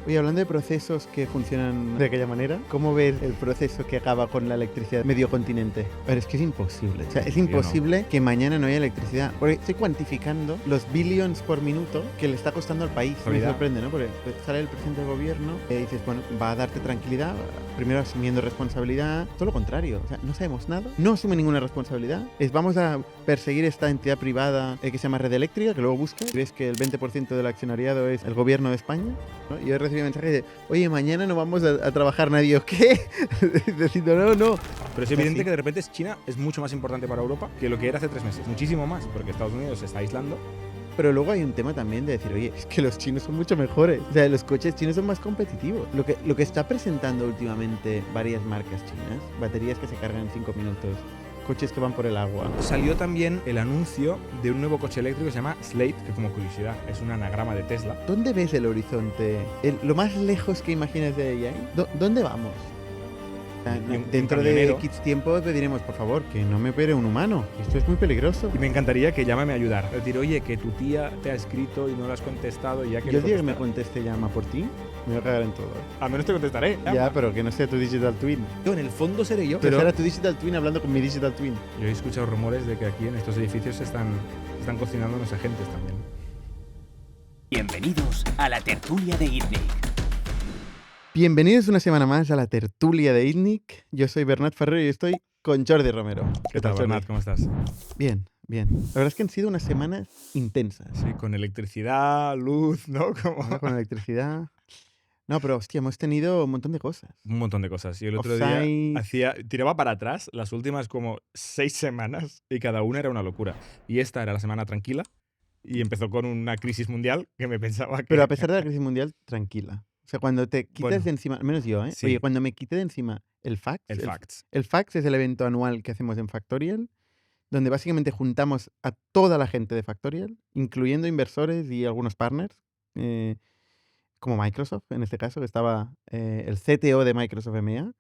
Oye, hablando de procesos que funcionan de aquella manera, ¿cómo ves el proceso que acaba con la electricidad de medio continente? Pero es que es imposible. O sea, es Yo no. imposible que mañana no haya electricidad. Porque estoy cuantificando los billions por minuto que le está costando al país. Me Casualidad. sorprende, ¿no? Porque sale el presidente del gobierno y dices, bueno, va a darte tranquilidad, primero asumiendo responsabilidad. Todo lo contrario. O sea, no sabemos nada, no asume ninguna responsabilidad. Vamos a perseguir esta entidad privada que se llama Red Eléctrica, que luego busca y ves que el 20% del accionariado es el gobierno de España, ¿no? Y yo recibí mensajes de, oye, mañana no vamos a trabajar nadie, ¿o qué? Diciendo, no. Pero es Sí. evidente que de repente China es mucho más importante para Europa que lo que era hace 3 meses. Muchísimo más, porque Estados Unidos se está aislando. Pero luego hay un tema también de decir, oye, es que los chinos son mucho mejores. O sea, los coches chinos son más competitivos. Lo que está presentando últimamente varias marcas chinas, baterías que se cargan en 5 minutos, coches que van por el agua. Salió también el anuncio de un nuevo coche eléctrico que se llama Slate, que como curiosidad es un anagrama de Tesla. ¿Dónde ves el horizonte? Lo más lejos que imagines de ahí. ¿Dónde vamos? Dentro de camionero. X tiempo te diremos, por favor, que no me opere un humano. Esto es muy peligroso. Y me encantaría que llámame a ayudar. Es decir, oye, que tu tía te ha escrito y no le has contestado y ya que Yo le el día que me contestará. conteste llama por ti, me voy a cagar en todo. Al menos te contestaré. Ya, pero que no sea tu digital twin. Yo, en el fondo seré yo, Pero pero será tu digital twin hablando con mi digital twin. yo he escuchado rumores de que aquí en estos edificios se están cocinando los agentes también. Bienvenidos a la tertulia de ITNIC. Bienvenidos una semana más a la tertulia de ITNIC. Yo soy Bernat Ferrer y estoy con Jordi Romero. ¿Qué tal, Jordi? Bernat? ¿Cómo estás? Bien. La verdad es que han sido unas semanas intensas. Sí, con electricidad, luz, ¿no? Como... ¿No? Con electricidad. No, pero hostia, hemos tenido un montón de cosas. Un montón de cosas. Y el otro Offside. día tiraba para atrás las últimas como 6 semanas y cada una era una locura. Y esta era la semana tranquila y empezó con una crisis mundial que me pensaba que... Pero a pesar de la crisis mundial, tranquila. O sea, cuando te quitas Bueno, de encima, al menos yo, ¿eh? sí. Oye, cuando me quité de encima el FACS. El Facts. El FACS es el evento anual que hacemos en Factorial, donde básicamente juntamos a toda la gente de Factorial, incluyendo inversores y algunos partners, como Microsoft, en este caso, que estaba el CTO de Microsoft EMEA,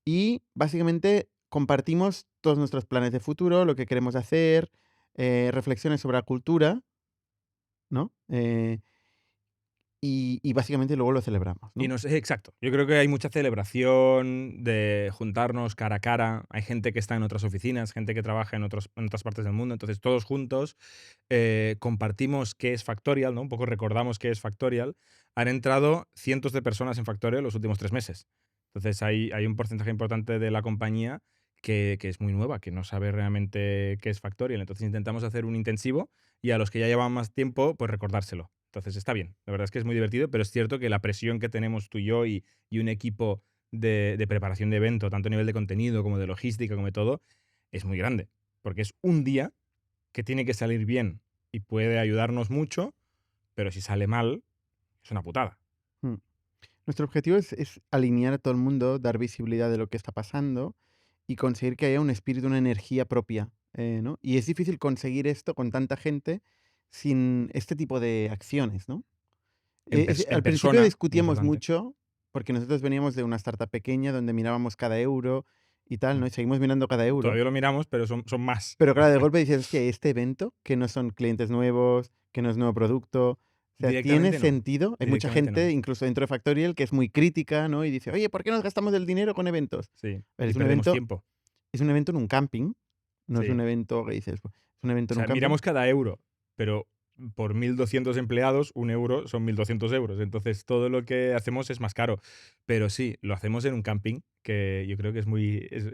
y básicamente compartimos todos nuestros planes de futuro, lo que queremos hacer, reflexiones sobre la cultura, ¿no? Y básicamente luego lo celebramos, ¿no? Exacto. Yo creo que hay mucha celebración de juntarnos cara a cara. Hay gente que está en otras oficinas, gente que trabaja en otras partes del mundo. Entonces, todos juntos compartimos qué es Factorial, ¿no? Un poco recordamos qué es Factorial. Han entrado cientos de personas en Factorial los últimos 3 meses. Entonces, hay un porcentaje importante de la compañía que es muy nueva, que no sabe realmente qué es Factorial. Entonces, intentamos hacer un intensivo y a los que ya llevan más tiempo, pues recordárselo. Entonces está bien, la verdad es que es muy divertido, pero es cierto que la presión que tenemos tú y yo y un equipo de preparación de evento, tanto a nivel de contenido como de logística, como de todo, es muy grande. Porque es un día que tiene que salir bien y puede ayudarnos mucho, pero si sale mal, es una putada. Mm. Nuestro objetivo es alinear a todo el mundo, dar visibilidad de lo que está pasando y conseguir que haya un espíritu, una energía propia, ¿no? Y es difícil conseguir esto con tanta gente sin este tipo de acciones, ¿no? En Al principio persona, muy discutíamos importante. mucho porque nosotros veníamos de una startup pequeña donde mirábamos cada euro y tal, ¿no? Y seguimos mirando cada euro. Todavía lo miramos, pero son más. Pero claro, de golpe dices, hostia, este evento, que no son clientes nuevos, que no es nuevo producto, o sea, ¿tiene Directamente no. sentido? Hay mucha Directamente gente, no. incluso dentro de Factorial, que es muy crítica, ¿no? Y dice, oye, ¿por qué nos gastamos el dinero con eventos? Sí, A ver, y perdemos tiempo. es un evento en un camping, no es Sí. un evento que dices, es un evento O en un sea, camping. miramos cada euro, pero por 1.200 empleados, un euro son 1.200 euros. Entonces, todo lo que hacemos es más caro. Pero sí, lo hacemos en un camping que yo creo que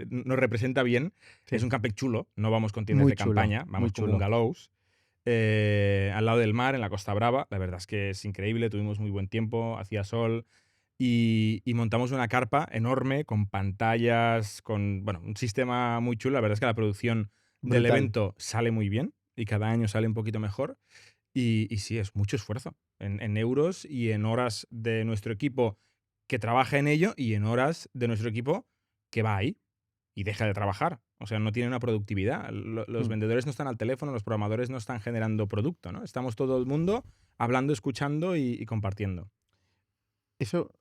nos representa bien. Sí. Es un camping chulo, no vamos con tiendas Muy de chulo, campaña, muy vamos con chulo. bungalows. Al lado del mar, en la Costa Brava. La verdad es que es increíble, tuvimos muy buen tiempo, hacía sol. Y montamos una carpa enorme con pantallas, con un sistema muy chulo. La verdad es que la producción del Brutal. evento sale muy bien y cada año sale un poquito mejor. Y sí, es mucho esfuerzo en euros y en horas de nuestro equipo que trabaja en ello y en horas de nuestro equipo que va ahí y deja de trabajar. O sea, no tiene una productividad. Los Mm. vendedores no están al teléfono, los programadores no están generando producto, ¿no? Estamos todo el mundo hablando, escuchando y compartiendo. Eso,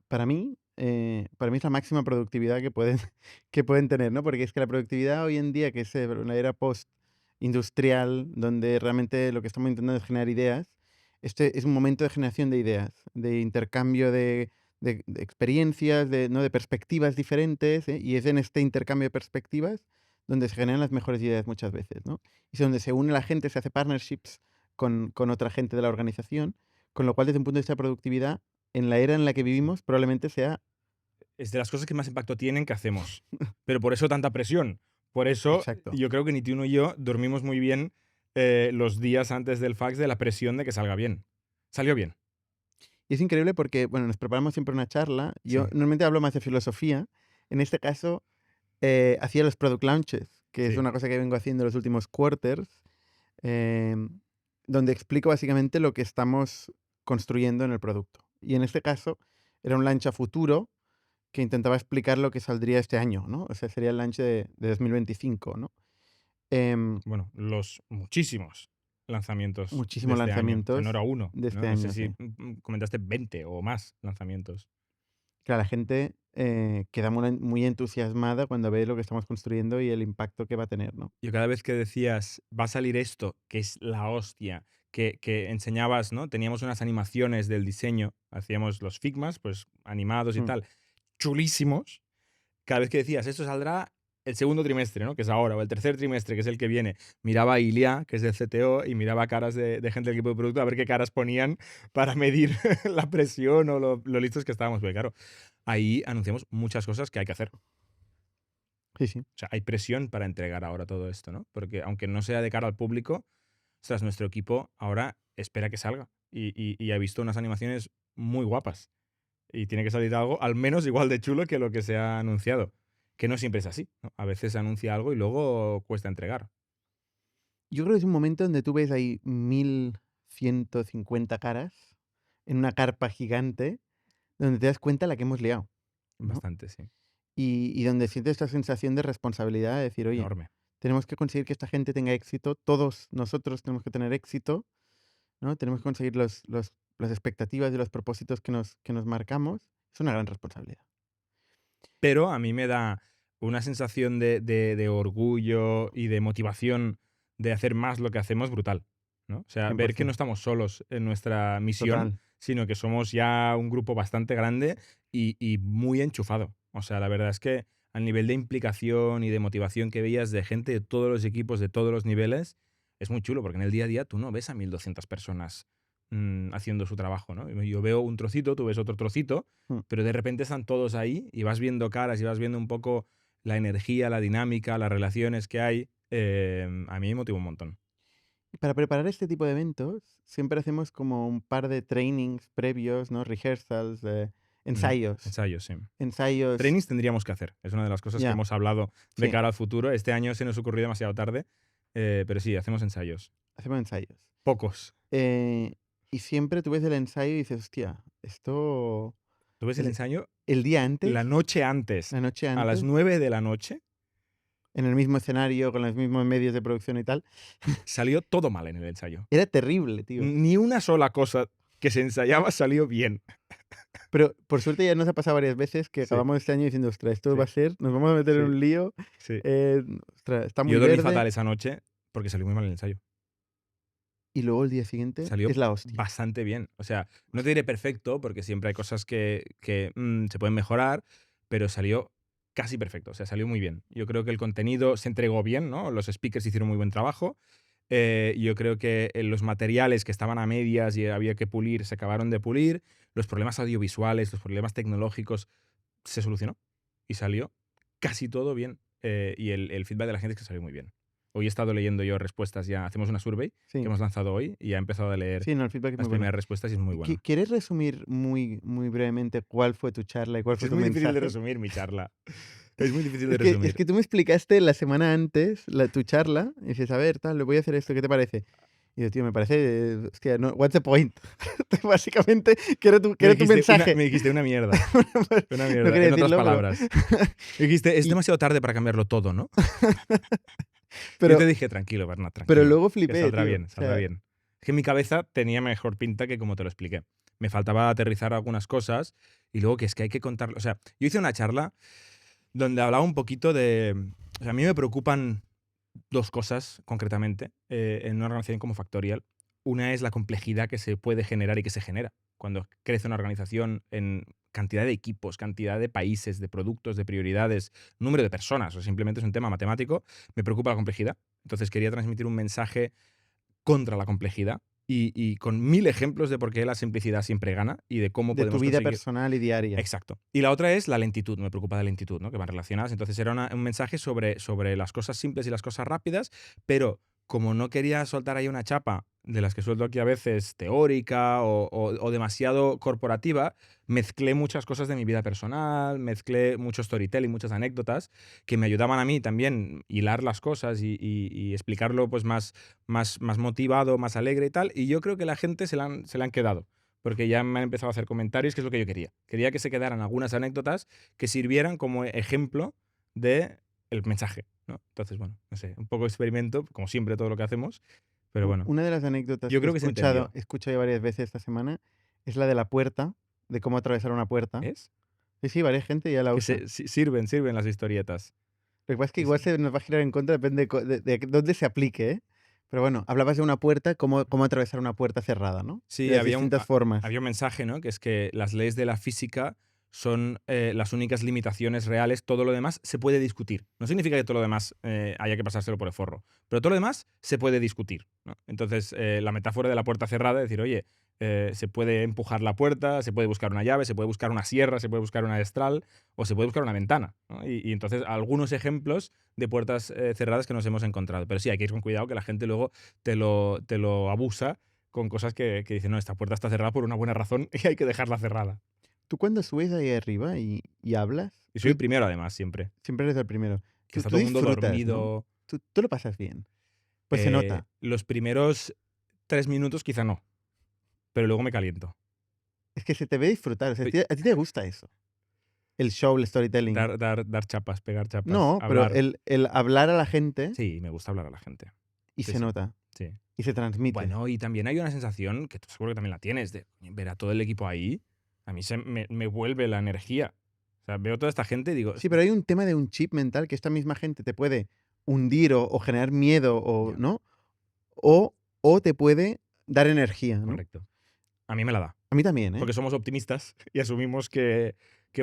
para mí es la máxima productividad que pueden, que pueden tener, ¿no? Porque es que la productividad hoy en día, que es una era post-industrial, donde realmente lo que estamos intentando es generar ideas, este es un momento de generación de ideas, de intercambio de experiencias, ¿no? de perspectivas diferentes, ¿eh? Y es en este intercambio de perspectivas donde se generan las mejores ideas muchas veces, ¿no? Y es donde se une la gente, se hace partnerships con otra gente de la organización, con lo cual desde un punto de vista de productividad, en la era en la que vivimos, probablemente sea Es de las cosas que más impacto tienen que hacemos. Pero por eso tanta presión. Por eso exacto. yo creo que ni tú ni yo dormimos muy bien los días antes del fax de la presión de que salga bien. Salió bien. Y es increíble porque, bueno, nos preparamos siempre una charla. Yo Sí. normalmente hablo más de filosofía. En este caso, hacía los product launches, que es Sí. una cosa que vengo haciendo los últimos quarters, donde explico básicamente lo que estamos construyendo en el producto. Y en este caso, era un launch a futuro que intentaba explicar lo que saldría este año, ¿no? O sea, sería el launch de 2025, ¿no? Em, Bueno, los muchísimos lanzamientos de muchísimos este año. O sea, no lanzamientos era uno, de ¿no? este No sé año, si sí. comentaste 20 o más lanzamientos. Claro, la gente queda muy entusiasmada cuando ve lo que estamos construyendo y el impacto que va a tener, ¿no? Yo cada vez que decías, va a salir esto, que es la hostia, que enseñabas, ¿no? Teníamos unas animaciones del diseño, hacíamos los Figmas, pues animados y Mm. tal, chulísimos. Cada vez que decías, esto saldrá el segundo trimestre, ¿no? Que es ahora, o el tercer trimestre, que es el que viene. Miraba a Ilia, que es del CTO, y miraba caras de gente del equipo de producto a ver qué caras ponían para medir la presión o lo listos que estábamos. Porque claro, ahí anunciamos muchas cosas que hay que hacer. Sí, sí. O sea, hay presión para entregar ahora todo esto, ¿no? Porque aunque no sea de cara al público, ostras, nuestro equipo ahora espera que salga. Y ha visto unas animaciones muy guapas. Y tiene que salir algo al menos igual de chulo que lo que se ha anunciado. Que no siempre es así, ¿no? A veces se anuncia algo y luego cuesta entregar. Yo creo que es un momento donde tú ves ahí 1150 caras en una carpa gigante, donde te das cuenta la que hemos liado, ¿no? Bastante, sí. Y donde sientes esta sensación de responsabilidad de decir, oye, Enorme. tenemos que conseguir que esta gente tenga éxito, todos nosotros tenemos que tener éxito, ¿no? Tenemos que conseguir las expectativas y los propósitos que nos marcamos. Es una gran responsabilidad. Pero a mí me da una sensación de orgullo y de motivación de hacer más lo que hacemos brutal, ¿no? O sea, ver que no 100%. estamos solos en nuestra misión, Total. sino que somos ya un grupo bastante grande y muy enchufado. O sea, la verdad es que al nivel de implicación y de motivación que veías de gente de todos los equipos, de todos los niveles, es muy chulo, porque en el día a día tú no ves a 1200 personas haciendo su trabajo, ¿no? Yo veo un trocito, tú ves otro trocito, Mm. pero de repente están todos ahí y vas viendo caras y vas viendo un poco la energía, la dinámica, las relaciones que hay. A mí me motiva un montón. Y para preparar este tipo de eventos, siempre hacemos como un par de trainings previos, ¿no? Rehearsals, ensayos. Ensayos, sí. Ensayos. Trainings tendríamos que hacer. Es una de las cosas que Ya, hemos hablado de sí. cara al futuro. Este año se nos ocurrió demasiado tarde, pero sí, hacemos ensayos. Hacemos ensayos. Pocos. Y siempre tú ves el ensayo y dices, hostia, esto. ¿Tú ves el El, ensayo? el día La antes, noche antes, la noche a las antes, 9 de la noche, en el mismo escenario, con los mismos medios de producción y tal, salió todo mal en el ensayo. era terrible, tío. Ni una sola cosa que se ensayaba salió bien. Pero por suerte ya nos ha pasado varias veces que Sí, acabamos este año diciendo, ostras, esto sí, va a ser, nos vamos a meter en sí, un lío, sí. ostras, está muy Yo dormí verde. fatal esa noche porque salió muy mal el ensayo. Y luego el día siguiente Salió es la hostia. bastante bien. O sea, no te diré perfecto porque siempre hay cosas que se pueden mejorar, pero salió casi perfecto. O sea, salió muy bien. Yo creo que el contenido se entregó bien, ¿no? Los speakers hicieron muy buen trabajo. Yo creo que los materiales que estaban a medias y había que pulir se acabaron de pulir. Los problemas audiovisuales, los problemas tecnológicos se solucionó y salió casi todo bien. Y el feedback de la gente es que salió muy bien. Hoy he estado leyendo yo respuestas ya. Hacemos una survey que Sí, hemos lanzado hoy y he empezado a leer sí, no, el feedback es las muy bueno. primeras respuestas y es muy bueno. ¿Quieres resumir muy, muy brevemente cuál fue tu charla y cuál fue Es tu muy mensaje? difícil de resumir mi charla. Es muy difícil de Es resumir. que tú me explicaste la semana antes tu charla y dices, a ver, tal, le voy a hacer esto, ¿qué te parece? Y yo, tío, me parece, hostia, no, what's the point? Básicamente, ¿qué era tu mensaje? Me dijiste una mierda. Una No mierda. quería En otras decirlo, palabras. Me dijiste, es Y- demasiado tarde para cambiarlo todo, ¿no? pero, Yo te dije, tranquilo, Bernat, tranquilo. pero luego Que flipé, saldrá tío. bien, O saldrá sea, bien. Es que en mi cabeza tenía mejor pinta que como te lo expliqué. Me faltaba aterrizar algunas cosas y luego que es que hay que contarlo. O sea, yo hice una charla donde hablaba un poquito de... O sea, a mí me preocupan dos cosas concretamente en una organización como Factorial. Una es la complejidad que se puede generar y que se genera cuando crece una organización en cantidad de equipos, cantidad de países, de productos, de prioridades, número de personas, o simplemente es un tema matemático. Me preocupa la complejidad. Entonces quería transmitir un mensaje contra la complejidad y con 1000 ejemplos de por qué la simplicidad siempre gana y de cómo De tu podemos vida conseguir. personal y diaria. Exacto. Y la otra es la lentitud, me preocupa la lentitud, ¿no? Que van relacionadas. Entonces era un mensaje sobre las cosas simples y las cosas rápidas, pero como no quería soltar ahí una chapa de las que suelto aquí a veces teórica o demasiado corporativa, mezclé muchas cosas de mi vida personal, mezclé mucho storytelling, muchas anécdotas que me ayudaban a mí también hilar las cosas y explicarlo pues más motivado, más alegre y tal. Y yo creo que la gente se la han quedado. Porque ya me han empezado a hacer comentarios, que es lo que yo quería. Quería que se quedaran algunas anécdotas que sirvieran como ejemplo del mensaje, ¿no? Entonces, bueno, no sé, un poco experimento, como siempre todo lo que hacemos, pero bueno, Una de las anécdotas yo que he creo que se entendió. escuchado ya varias veces esta semana es la de la puerta, de cómo atravesar una puerta. ¿Es? Sí, varias gente ya la Que usa. sirven las historietas. Lo que pasa es que Sí, igual sí. se nos va a girar en contra, depende de dónde se aplique, ¿eh? Pero bueno, hablabas de una puerta, cómo atravesar una puerta cerrada, ¿no? Y Sí, las distintas formas. había un mensaje, ¿no? Que es que las leyes de la física son las únicas limitaciones reales. Todo lo demás se puede discutir. No significa que todo lo demás haya que pasárselo por el forro. Pero todo lo demás se puede discutir, ¿no? Entonces, la metáfora de la puerta cerrada es decir, oye, se puede empujar la puerta, se puede buscar una llave, se puede buscar una sierra, se puede buscar una destral o se puede buscar una ventana, ¿no? Y entonces, algunos ejemplos de puertas cerradas que nos hemos encontrado. Pero sí, hay que ir con cuidado que la gente luego te lo abusa con cosas que dicen, no, esta puerta está cerrada por una buena razón y hay que dejarla cerrada. Tú cuando subes ahí arriba y hablas, Y soy el primero, además, siempre. siempre eres el primero. Que está Tú todo el mundo disfrutas, ¿no? dormido. Tú lo pasas bien. Pues se nota. Los primeros 3 minutos quizá no, pero luego me caliento. Es que se te ve disfrutar. O sea, Pe- a ti te gusta eso. El show, el storytelling. Dar chapas, pegar chapas, No, pero hablar. el hablar a la gente Sí, me gusta hablar a la gente. y Sí, se sí. nota. Sí. Y se transmite. Bueno, y también hay una sensación, que tú seguro que también la tienes, de ver a todo el equipo ahí, a mí me vuelve la energía. O sea, veo toda esta gente y digo, Sí, pero hay un tema de un chip mental que esta misma gente te puede hundir o generar miedo, Ya. ¿no? O te puede dar energía, ¿no? correcto. A mí me la da. A mí también, ¿eh? Porque somos optimistas y asumimos que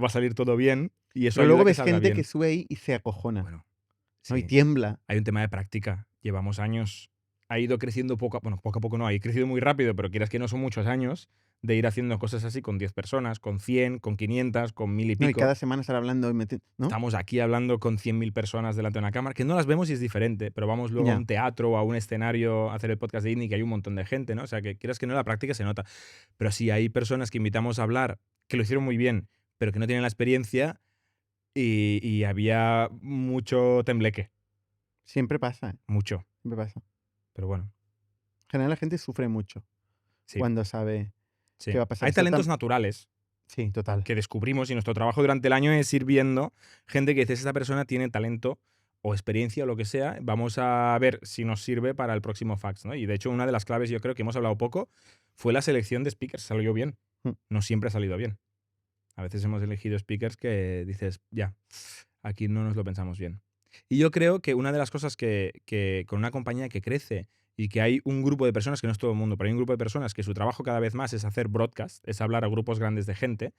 va a salir todo bien y eso Pero ayuda luego a que ves salga gente bien. que sube ahí y se acojona, Bueno, ¿no? Y sí. tiembla. Hay un tema de práctica. Llevamos años. Ha ido creciendo poco a poco no, ha crecido muy rápido, pero quieras que no son muchos años de ir haciendo cosas así con 10 personas, con 100, con 500, con 1000 y No, y pico. cada semana estar hablando y ¿no? Estamos aquí hablando con 100.000 personas delante de una cámara, que no las vemos y es diferente, pero vamos luego a Ya. un teatro o a un escenario a hacer el podcast de Indie, que hay un montón de gente, ¿no? O sea, que quieras que no, la práctica se nota. Pero sí, hay personas que invitamos a hablar, que lo hicieron muy bien, pero que no tienen la experiencia y había mucho tembleque, Siempre pasa, mucho. siempre pasa. Pero bueno, En general la gente sufre mucho sí, cuando sabe sí. qué va a pasar. Hay Esto talentos naturales Sí, total. que descubrimos y nuestro trabajo durante el año es ir viendo gente que dice, esta persona tiene talento o experiencia o lo que sea, vamos a ver si nos sirve para el próximo fax, ¿no? Y de hecho una de las claves, yo creo que hemos hablado poco, fue la selección de speakers, salió bien. Mm. No siempre ha salido bien. A veces hemos elegido speakers que dices, ya, aquí no nos lo pensamos bien. Y yo creo que una de las cosas que con una compañía que crece y que hay un grupo de personas, que no es todo el mundo, pero hay un grupo de personas que su trabajo cada vez más es hacer broadcast, es hablar a grupos grandes de gente,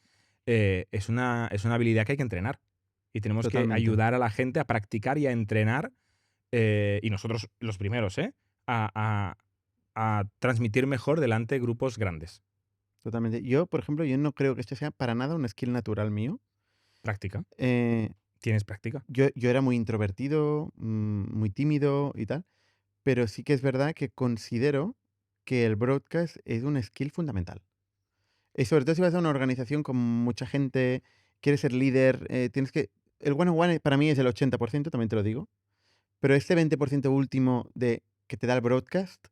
es una habilidad que hay que entrenar. Y tenemos que Totalmente. ayudar a la gente a practicar y a entrenar, y nosotros los primeros, a transmitir mejor delante de grupos grandes. Totalmente. Yo, por ejemplo, yo no creo que esto sea para nada un skill natural mío. Práctica. Eh, ¿Tienes práctica? yo era muy introvertido, muy tímido y tal, pero sí que es verdad que considero que el broadcast es un skill fundamental. Y sobre todo si vas a una organización con mucha gente, quieres ser líder, tienes que... El one-on-one para mí es el 80%, también te lo digo, pero este 20% último de que te da el broadcast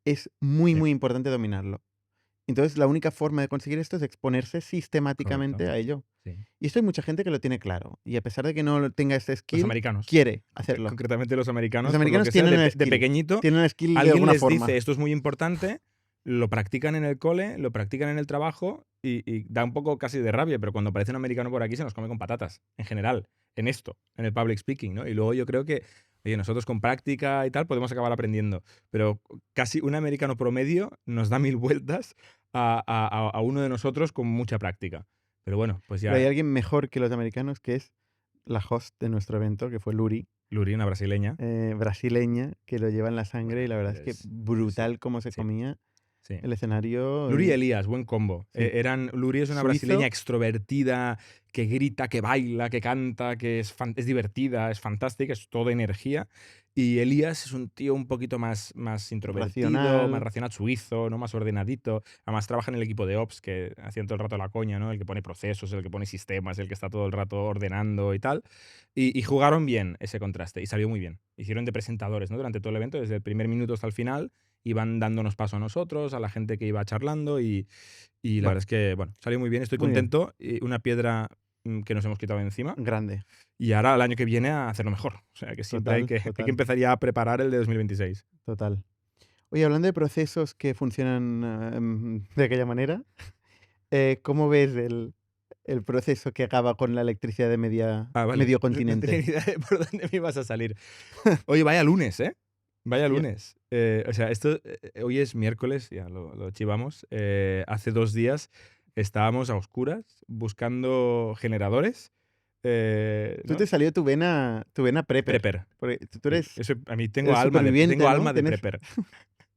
es muy, Sí. muy importante dominarlo. Entonces, la única forma de conseguir esto es exponerse sistemáticamente Correcto. a ello. Sí. Y esto hay mucha gente que lo tiene claro. Y a pesar de que no tenga este Los skill, americanos. quiere hacerlo. Concretamente los americanos. Los americanos por lo que sea, tienen el de skill. pequeñito, Tienen el skill de alguien alguna les forma. dice esto es muy importante, lo practican en el cole, lo practican en el trabajo y da un poco casi de rabia, pero cuando aparece un americano por aquí se nos come con patatas, en general, en esto, en el public speaking, ¿no? Y luego yo creo que Oye, nosotros con práctica y tal podemos acabar aprendiendo, pero casi un americano promedio nos da 1000 vueltas a uno de nosotros con mucha práctica. Pero bueno, pues Pero hay ya alguien mejor que los americanos, que es la host de nuestro evento, que fue Luri, Luri, una brasileña. brasileña, que lo lleva en la sangre y la verdad es que Es- brutal cómo se sí, comía sí. el escenario. Luri y Elías, buen combo. Sí. Luri es una Suizo. brasileña extrovertida, que grita, que baila, que canta, que es divertida, es fantástica, es toda energía. Y Elías es un tío un poquito más introvertido, Racional. más racional, suizo, ¿no? Más ordenadito. Además trabaja en el equipo de Ops, que hacían todo el rato la coña, ¿no? El que pone procesos, el que pone sistemas, el que está todo el rato ordenando y tal. Y jugaron bien ese contraste y salió muy bien. Hicieron de presentadores, ¿no? Durante todo el evento, desde el primer minuto hasta el final, iban dándonos paso a nosotros, a la gente que iba charlando y la Bueno. verdad es que, bueno, salió muy bien, estoy Muy bien. contento. Y una piedra que nos hemos quitado de encima. Grande. Y ahora el año que viene a hacerlo mejor. O sea, que siempre hay que Total. empezar ya a preparar el de 2026. Total. Oye, hablando de procesos que funcionan de aquella manera, ¿cómo ves el proceso que acaba con la electricidad de Vale. medio No tenía continente? ni idea de por dónde me ibas a salir. Oye, vaya lunes, ¿eh? Vaya Ya. lunes. O sea, hoy es miércoles, ya lo chivamos. Hace 2 días estábamos a oscuras buscando generadores. Tú ¿no? te salió tu vena prepper. Prepper. Porque tú eres Eso, a mí tengo eres alma superviviente, ¿no? alma de Tienes- prepper.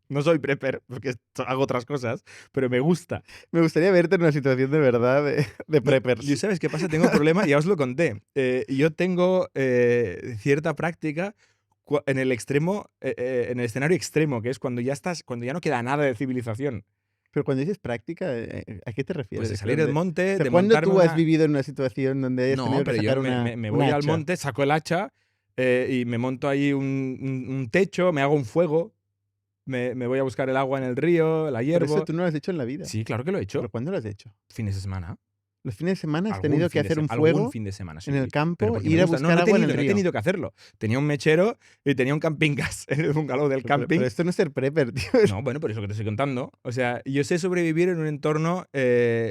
No soy prepper porque hago otras cosas, pero me gusta. Me gustaría verte en una situación de verdad de No, preppers. yo, ¿sabes qué pasa? Tengo un problema, ya os lo conté. Yo tengo cierta práctica en el extremo, en el escenario extremo, que es cuando ya no queda nada de civilización. Pero cuando dices práctica, ¿a qué te refieres? Pues de Es que salir del donde- monte, o sea, de ¿cuándo montarme tú has una... vivido en una situación donde hayas No, tenido que pero yo sacar me una voy al hacha? monte, saco el hacha y me monto ahí un techo, me hago un fuego, me voy a buscar el agua en el río, la Pero eso hiervo. tú no lo has hecho en la vida. Sí, claro que lo he ¿Pero hecho. cuándo lo has hecho? Fines de semana. Los fines de semana has Algún tenido que fin de hacer un algún fuego fin de semana, sí, en el sí. Pero campo, porque me ir a gusta. buscar No agua en el no he río. tenido que hacerlo. Tenía un mechero y tenía un camping gas en el bungalow del Pero camping. esto no es ser prepper, tío. No, bueno, por eso que te estoy contando. O sea, yo sé sobrevivir en un entorno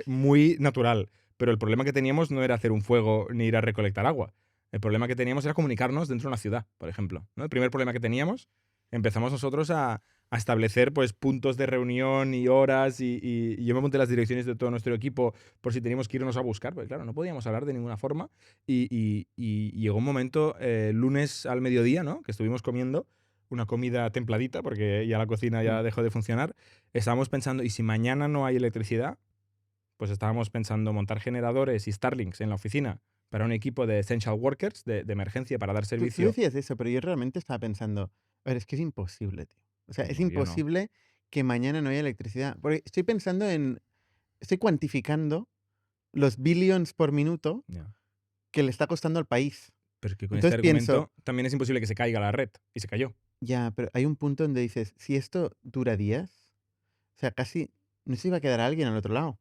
muy natural, pero el problema que teníamos no era hacer un fuego ni ir a recolectar agua. El problema que teníamos era comunicarnos dentro de una ciudad, por ejemplo, ¿no? El primer problema que teníamos, empezamos nosotros a establecer pues puntos de reunión y horas y yo me monté las direcciones de todo nuestro equipo por si teníamos que irnos a buscar, porque claro, no podíamos hablar de ninguna forma y llegó un momento, lunes al mediodía, ¿no? Que estuvimos comiendo una comida templadita porque ya la cocina ya dejó de funcionar. Estábamos pensando, ¿y si mañana no hay electricidad? Pues estábamos pensando montar generadores y Starlinks en la oficina para un equipo de essential workers, de emergencia, para dar Tú servicio. decías eso, pero yo realmente estaba pensando, a ver, es que es imposible, tío. O sea, es No, yo no. imposible que mañana no haya electricidad. Porque estoy pensando estoy cuantificando los billions por minuto Ya. que le está costando al país. Pero es que con Entonces este argumento pienso, también es imposible que se caiga la red. Y se cayó. ya, pero hay un punto donde dices, si esto dura días, o sea, casi, no se iba a quedar alguien al otro lado.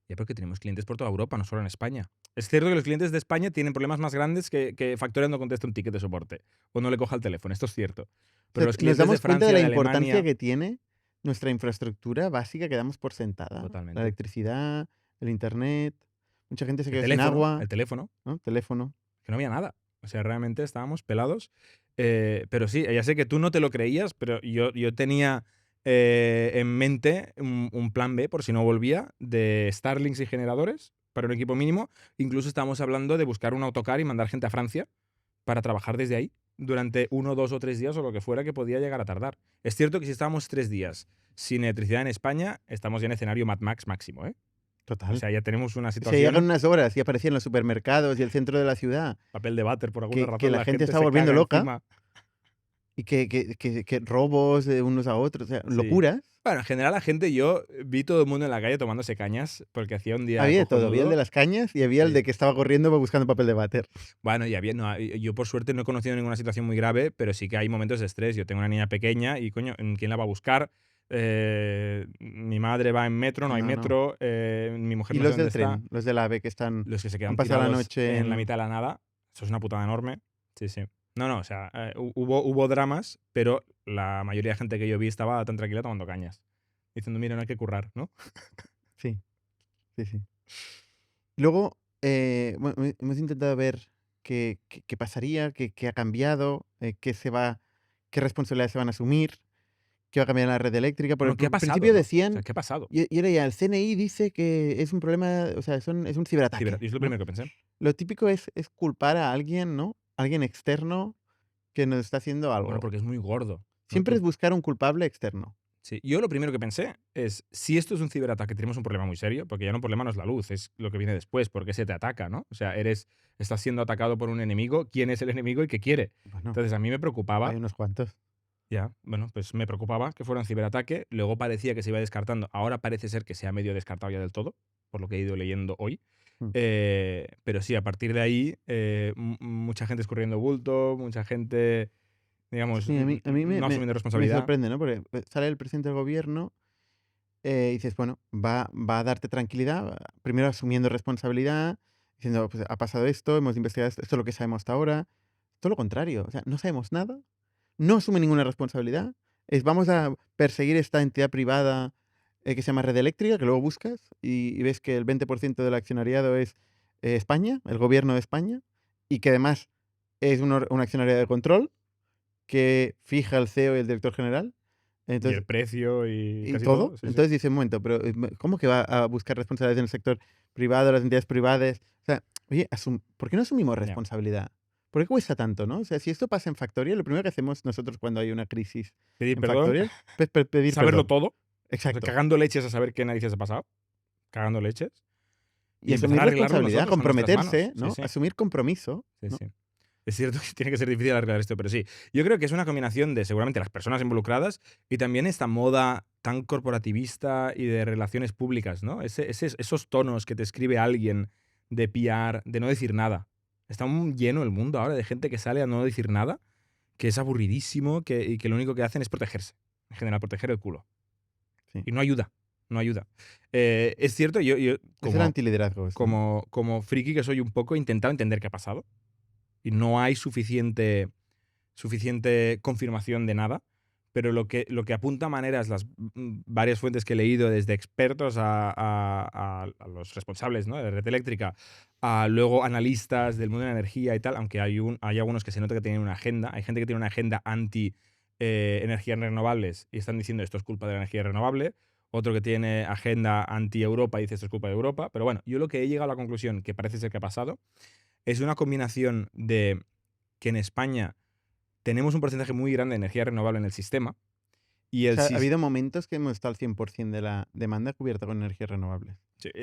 Ya porque tenemos clientes por toda Europa, no solo en España. Es cierto que los clientes de España tienen problemas más grandes que Factorial no conteste un ticket de soporte o no le coja el teléfono. Esto es cierto. Pero O sea, los nos clientes de damos cuenta Francia, de la de importancia Alemania... que tiene nuestra infraestructura básica que damos por sentada. La Totalmente. electricidad, el internet, mucha gente se El quedó sin teléfono, agua, el teléfono. ¿no? Teléfono. Que no había nada. O sea, realmente estábamos pelados. Pero sí, ya sé que tú no te lo creías, pero yo tenía en mente un plan B, por si no volvía, de Starlinks y generadores para un equipo mínimo. Incluso estábamos hablando de buscar un autocar y mandar gente a Francia para trabajar desde ahí durante 1, 2 o 3 días o lo que fuera que podía llegar a tardar. Es cierto que si estábamos 3 días sin electricidad en España, estamos ya en escenario Mad Max máximo, ¿eh? Total. O sea, ya tenemos una Se situación... llegan unas horas y aparecían los supermercados y el centro de la ciudad. Papel de váter, por alguna Que razón. la gente está se volviendo caga loca. encima. Y que robos de unos a otros, o sea, Sí. locuras. Bueno, en general la gente, yo vi todo el mundo en la calle tomándose cañas porque hacía un día Había de todo. Había el cojonudo. de las cañas y había el Sí. de que estaba corriendo buscando papel de váter. Bueno, y había, no, yo por suerte no he conocido ninguna situación muy grave, pero sí que hay momentos de estrés. Yo tengo una niña pequeña y, coño, ¿quién la va a buscar? Mi madre va en metro, no hay No, no. metro, mi mujer Y no sé los del dónde está. tren, los del AVE que están... Los que se quedan han pasado la tirados noche en la en- mitad de la nada. Eso es una putada enorme. Sí, sí. No, o sea, hubo dramas, pero la mayoría de gente que yo vi estaba tan tranquila tomando cañas. Diciendo, mira, no hay que currar, ¿no? Sí, sí, sí. Luego, bueno, hemos intentado ver qué pasaría, qué ha cambiado, qué responsabilidades se van a asumir, qué va a cambiar en la red eléctrica. Porque Bueno, ¿qué ha al pasado, principio no? O sea, decían, ¿qué ha pasado? y era ya, el CNI dice que es un problema, o sea, es un ciberataque, Y es lo ¿no? primero que pensé. Lo típico es culpar a alguien, ¿no? Alguien externo que nos está haciendo Bueno, algo. porque es muy gordo, ¿no? Siempre es buscar un culpable externo. Sí, yo lo primero que pensé es, si esto es un ciberataque, tenemos un problema muy serio, porque ya no el problema no es la luz, es lo que viene después, porque se te ataca, ¿no? O sea, estás siendo atacado por un enemigo, ¿quién es el enemigo y qué quiere? Bueno, Entonces a mí me preocupaba, hay unos cuantos. ya, bueno, pues me preocupaba que fuera un ciberataque, luego parecía que se iba descartando, ahora parece ser que se ha medio descartado ya del todo, por lo que he ido leyendo hoy. Mm. Pero sí, a partir de ahí, mucha gente escurriendo bulto, mucha gente, digamos, Sí, a mí no asumiendo me responsabilidad. sorprende, ¿no? Porque sale el presidente del gobierno y dices, bueno, va a darte tranquilidad, primero asumiendo responsabilidad, diciendo, pues ha pasado esto, hemos investigado esto es lo que sabemos hasta ahora. Todo lo contrario, o sea, no sabemos nada, no asume ninguna responsabilidad, vamos a perseguir esta entidad privada que se llama Red Eléctrica, que luego buscas y ves que el 20% del accionariado es España, el gobierno de España, y que además es un accionariado de control que fija el CEO y el director general. Y el Entonces, precio y y casi todo. todo, sí, sí. Entonces dice, un momento, pero ¿cómo que va a buscar responsabilidades en el sector privado, las entidades privadas? O sea, oye, ¿por qué no asumimos Ya. responsabilidad? ¿Por qué cuesta tanto, no? O sea, si esto pasa en Factorial, lo primero que hacemos nosotros cuando hay una crisis Pedir en perdón, Factorial es pedir saberlo perdón. todo, o sea, Exacto. cagando leches a saber qué narices ha pasado, cagando leches, Y y empezar asumir a arreglarlo responsabilidad, nosotros con nuestras manos. comprometerse, Sí, ¿no? sí, Asumir compromiso, sí, ¿no? sí. Es cierto que tiene que ser difícil arreglar esto, pero sí. Yo creo que es una combinación de seguramente las personas involucradas y también esta moda tan corporativista y de relaciones públicas, ¿no? Esos tonos que te escribe alguien de PR, de no decir nada. Está lleno el mundo ahora de gente que sale a no decir nada, que es aburridísimo y que lo único que hacen es protegerse. En general, proteger el culo. Sí. Y no ayuda, no ayuda. Es cierto, yo Es el antiliderazgo esto, ¿no? como friki que soy un poco, he intentado entender qué ha pasado. Y no hay suficiente confirmación de nada. Pero lo que apunta a maneras, las varias fuentes que he leído, desde expertos a los responsables, ¿no?, de red eléctrica, a luego analistas del mundo de la energía y tal, aunque hay algunos que se nota que tienen una agenda. Hay gente que tiene una agenda anti energías renovables y están diciendo esto es culpa de la energía renovable. Otro que tiene agenda anti-Europa y dice esto es culpa de Europa. Pero bueno, yo lo que he llegado a la conclusión, que parece ser que ha pasado, es una combinación de que en España tenemos un porcentaje muy grande de energía renovable en el sistema y O sea, ha habido momentos que hemos estado al 100% de la demanda cubierta con energías renovables.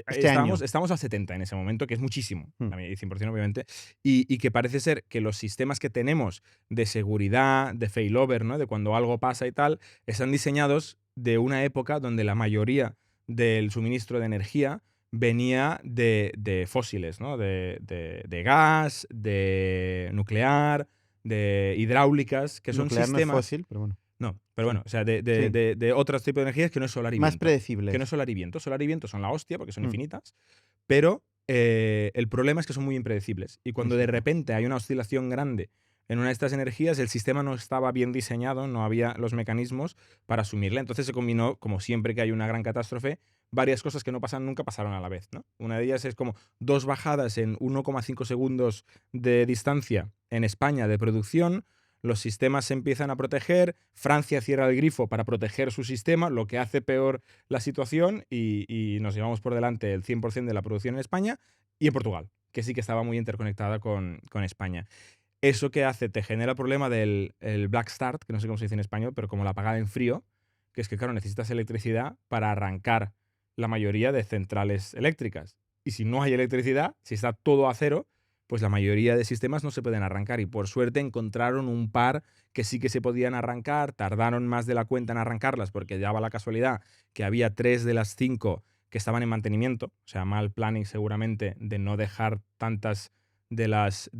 Este año. Estamos a 70 en ese momento, que es muchísimo, Mm. a mí 100% obviamente, y que parece ser que los sistemas que tenemos de seguridad, de failover, ¿no?, de cuando algo pasa y tal, están diseñados de una época donde la mayoría del suministro de energía venía de fósiles, ¿no?, de gas, de nuclear, de hidráulicas, que son Nuclear no es sistemas... fósil, pero bueno. No, pero Sí. bueno, o sea, Sí. de otros tipos de energías que no es solar y Más viento. predecibles. Que no es solar y viento. Solar y viento son la hostia porque son Mm. infinitas, pero el problema es que son muy impredecibles. Y cuando de Exacto. repente hay una oscilación grande en una de estas energías, el sistema no estaba bien diseñado, no había los mecanismos para asumirla. Entonces se combinó, como siempre que hay una gran catástrofe, varias cosas que no pasan nunca pasaron a la vez, ¿no? Una de ellas es como 2 bajadas en 1,5 segundos de distancia en España de producción. Los sistemas se empiezan a proteger, Francia cierra el grifo para proteger su sistema, lo que hace peor la situación y nos llevamos por delante el 100% de la producción en España y en Portugal, que sí que estaba muy interconectada con España. Eso que hace, te genera el problema del black start, que no sé cómo se dice en español, pero como la apagada en frío, que es que, claro, necesitas electricidad para arrancar la mayoría de centrales eléctricas. Y si no hay electricidad, si está todo a cero, pues la mayoría de sistemas no se pueden arrancar. Y por suerte encontraron un par que sí que se podían arrancar, tardaron más de la cuenta en arrancarlas porque daba la casualidad que había 3 de las 5 que estaban en mantenimiento, o sea, mal planning seguramente de no dejar tantas de las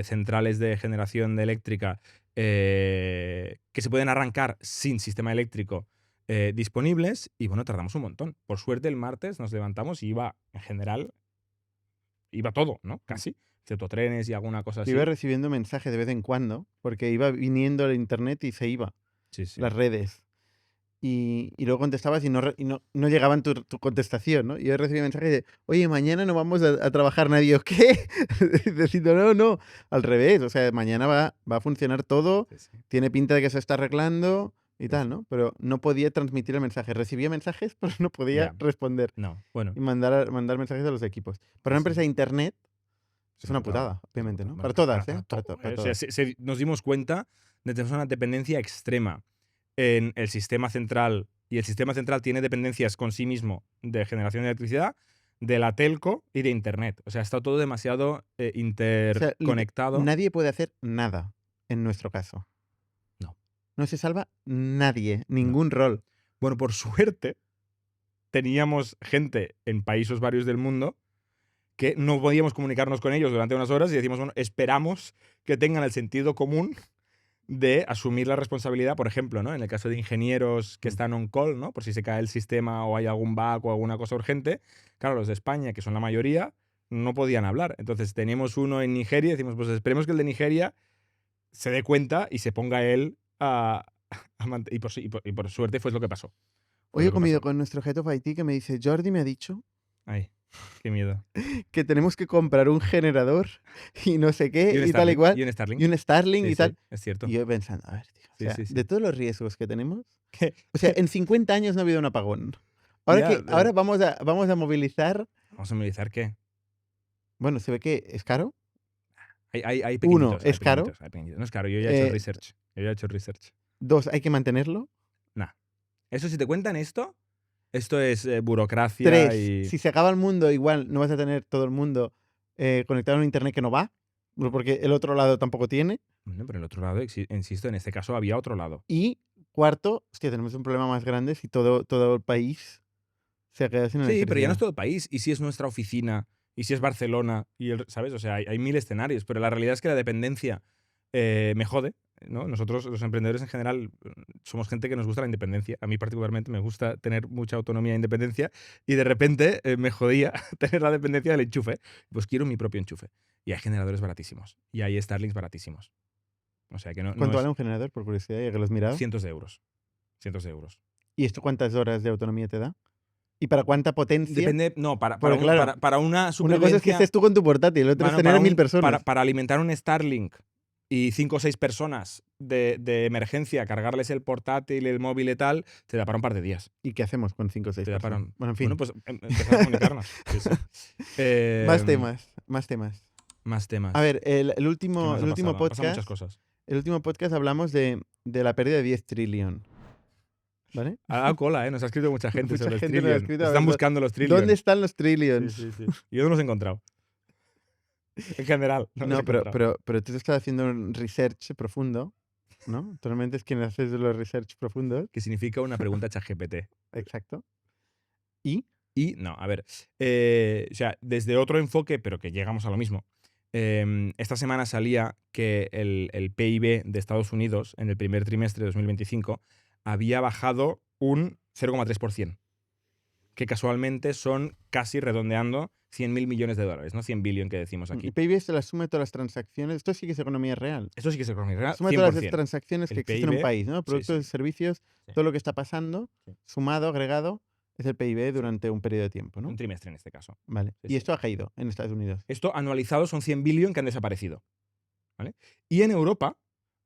centrales de generación de eléctrica que se pueden arrancar sin sistema eléctrico disponibles y bueno, tardamos un montón. Por suerte el martes nos levantamos y iba, en general, iba todo, ¿no? Casi. Excepto trenes y alguna cosa así. Iba recibiendo mensajes de vez en cuando, porque iba viniendo el internet y se iba. Sí, sí. Las redes. y luego contestabas y no llegaban tu contestación, ¿no? Y yo recibí mensajes de, oye, mañana no vamos a trabajar nadie, ¿o qué? Diciendo, no, al revés, o sea, mañana va a funcionar todo, Sí, sí. tiene pinta de que se está arreglando y Sí, tal, sí. ¿no? Pero no podía transmitir el mensaje. Recibía mensajes, pero no podía Ya. responder No, bueno, y mandar mensajes a los equipos. Para una sí, empresa de internet es es una una putada. putada, Es una obviamente, putada. ¿no? Bueno, Para todas, para ¿eh? Para todo. para O sea, todas. nos dimos cuenta de tener una dependencia extrema en el sistema central, y el sistema central tiene dependencias con sí mismo de generación de electricidad, de la telco y de internet. O sea, está todo demasiado O sea, interconectado. nadie puede hacer nada en nuestro caso. No, No se salva nadie, no. ningún rol. Bueno, por suerte, teníamos gente en países varios del mundo que no podíamos comunicarnos con ellos durante unas horas y decimos, bueno, esperamos que tengan el sentido común de asumir la responsabilidad, por ejemplo, ¿no? En el caso de ingenieros que están on call, ¿no? Por si se cae el sistema o hay algún bug o alguna cosa urgente. Claro, los de España, que son la mayoría, no podían hablar. Entonces teníamos uno en Nigeria y decimos, pues esperemos que el de Nigeria se dé cuenta y se ponga él y por suerte fue lo que pasó. Fue Hoy lo he que comido pasó. con nuestro Head of IT que me dice, Jordi me ha dicho Ay, qué miedo. que tenemos que comprar un generador y no sé Y qué un y tal y Starlink. cual, Y un Starlink. y un Starlink Sí, y sí, tal. es cierto. Y yo pensando, a ver, tío, o Sí, sea, sí, sí. de todos los riesgos que tenemos, ¿Qué? o sea, en 50 años no ha habido un apagón. Ya, Ahora vamos a movilizar, ¿vamos a movilizar qué? bueno, se ve que es caro. Hay Uno, pequeñitos, hay es caro. pequeñitos, hay pequeñitos. No es caro, yo ya he hecho el Eh, research. Yo ya he hecho el research. Dos, hay que mantenerlo. Nah. Eso, si te cuentan esto es burocracia Tres, y. si se acaba el mundo, igual no vas a tener todo el mundo conectado a un internet que no va, porque el otro lado tampoco tiene. Bueno, pero el otro lado, insisto, en este caso había otro lado. Y cuarto, hostia, tenemos un problema más grande si todo el país se queda sin Sí, pero ya no es electricidad. todo el país. ¿Y si es nuestra oficina? ¿Y si es Barcelona? ¿Sabes? O sea, hay mil escenarios, pero la realidad es que la dependencia me jode, ¿no? Nosotros, los emprendedores en general, somos gente que nos gusta la independencia. A mí particularmente me gusta tener mucha autonomía e independencia y de repente me jodía tener la dependencia del enchufe. Pues quiero mi propio enchufe. Y hay generadores baratísimos. Y hay Starlinks baratísimos. O sea que no ¿Cuánto es vale un generador, por curiosidad, ya que lo has mirado? cientos de euros. Cientos de euros. ¿Y esto cuántas horas de autonomía te da? ¿Y para cuánta potencia? Depende, no, Porque claro, para una una cosa es que supervivencia. estés tú con tu portátil, otra es Mano, tener a 1000 personas. para alimentar un Starlink y 5 o 6 personas de emergencia, cargarles el portátil, el móvil y tal, te da para un par de días. ¿Y qué hacemos con 5 o 6 Te da para personas? un. Bueno, en fin. Bueno, pues empezar a comunicarnos. Sí, sí. Más temas. Más temas. A ver, el ¿Qué último más ha pasado? Han pasado podcast. muchas cosas. El último podcast hablamos de la pérdida de 10 trillion. ¿Vale? Ha dado cola, ¿eh? Nos ha escrito mucha gente Mucha sobre gente los nos ha trillions. escrito, a Están ver, buscando los trillions. ¿dónde están los trillions? Sí, sí, sí. Yo no los he encontrado. En general. No, los he No, encontrado. pero tú estás haciendo un research profundo, ¿no? Actualmente es quien hace los research profundos. Que significa una pregunta ChatGPT. Exacto. ¿Y? Y, no, a ver, o sea, desde otro enfoque, pero que llegamos a lo mismo. Esta semana salía que el PIB de Estados Unidos en el primer trimestre de 2025 había bajado un 0,3%, que casualmente son casi redondeando 100.000 millones de dólares, ¿no? 100 billion que decimos aquí. El PIB es la suma de todas las transacciones. Esto sí que es economía real. Esto sí que es economía real, La suma de todas las 100%. transacciones que El existen en un PIB, país, ¿no? Productos y sí. servicios, Sí. todo lo que está pasando, Sí. sumado, agregado, es el PIB durante un periodo de tiempo, ¿no? Un trimestre en este caso. Vale. Sí, Y sí. esto ha caído en Estados Unidos. Esto anualizado son 100 billion que han desaparecido. ¿Vale? Y en Europa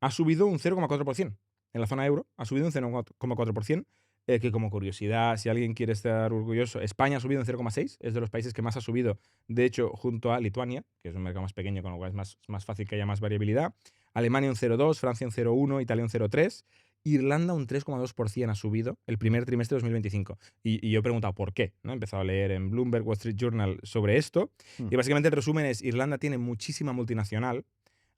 ha subido un 0,4%. En la zona euro ha subido un 0,4%. Que como curiosidad, si alguien quiere estar orgulloso, España ha subido un 0,6%. Es de los países que más ha subido, de hecho, junto a Lituania, que es un mercado más pequeño, con lo cual es más fácil que haya más variabilidad. Alemania un 0,2%, Francia un 0,1%, Italia un 0,3%. Irlanda un 3,2% ha subido el primer trimestre de 2025. Y yo he preguntado por qué, ¿no? He empezado a leer en Bloomberg, Wall Street Journal sobre esto. Y básicamente el resumen es, Irlanda tiene muchísima multinacional.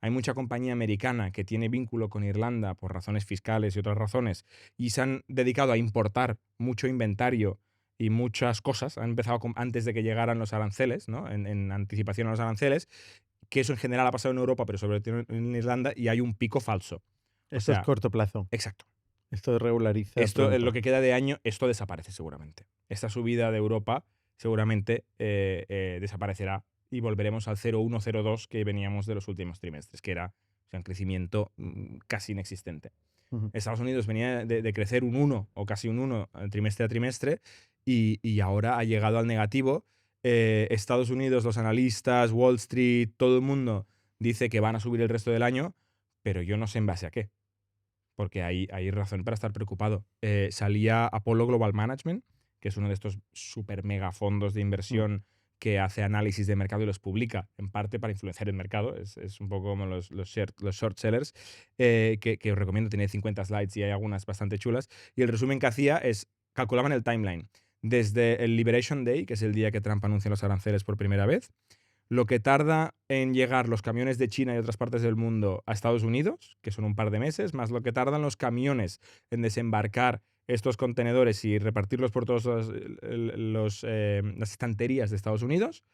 Hay mucha compañía americana que tiene vínculo con Irlanda por razones fiscales y otras razones y se han dedicado a importar mucho inventario y muchas cosas. Han empezado antes de que llegaran los aranceles, ¿no? En anticipación a los aranceles, que eso en general ha pasado en Europa, pero sobre todo en Irlanda, y hay un pico falso. Esto es corto plazo. Exacto. Esto regulariza. Esto, pronto. en lo que queda de año, esto desaparece seguramente. Esta subida de Europa seguramente desaparecerá y volveremos al 0,1, 0,2 que veníamos de los últimos trimestres, que era O sea, un crecimiento casi inexistente. Ujú. Estados Unidos venía de crecer un 1 o casi un 1 trimestre a trimestre y ahora ha llegado al negativo. Estados Unidos, los analistas, Wall Street, todo el mundo dice que van a subir el resto del año, pero yo no sé en base a qué, porque hay razón para estar preocupado. Salía Apollo Global Management, que es uno de estos super mega fondos de Mm. inversión que hace análisis de mercado y los publica, en parte para influenciar el mercado. Es un poco como los short sellers, que os recomiendo. Tiene 50 slides y hay algunas bastante chulas. Y el resumen que hacía es, calculaban el timeline. Desde el Liberation Day, que es el día que Trump anuncia los aranceles por primera vez, lo que tarda en llegar los camiones de China y otras partes del mundo a Estados Unidos, que son un par de meses, más lo que tardan los camiones en desembarcar estos contenedores y repartirlos por todas las estanterías de Estados Unidos,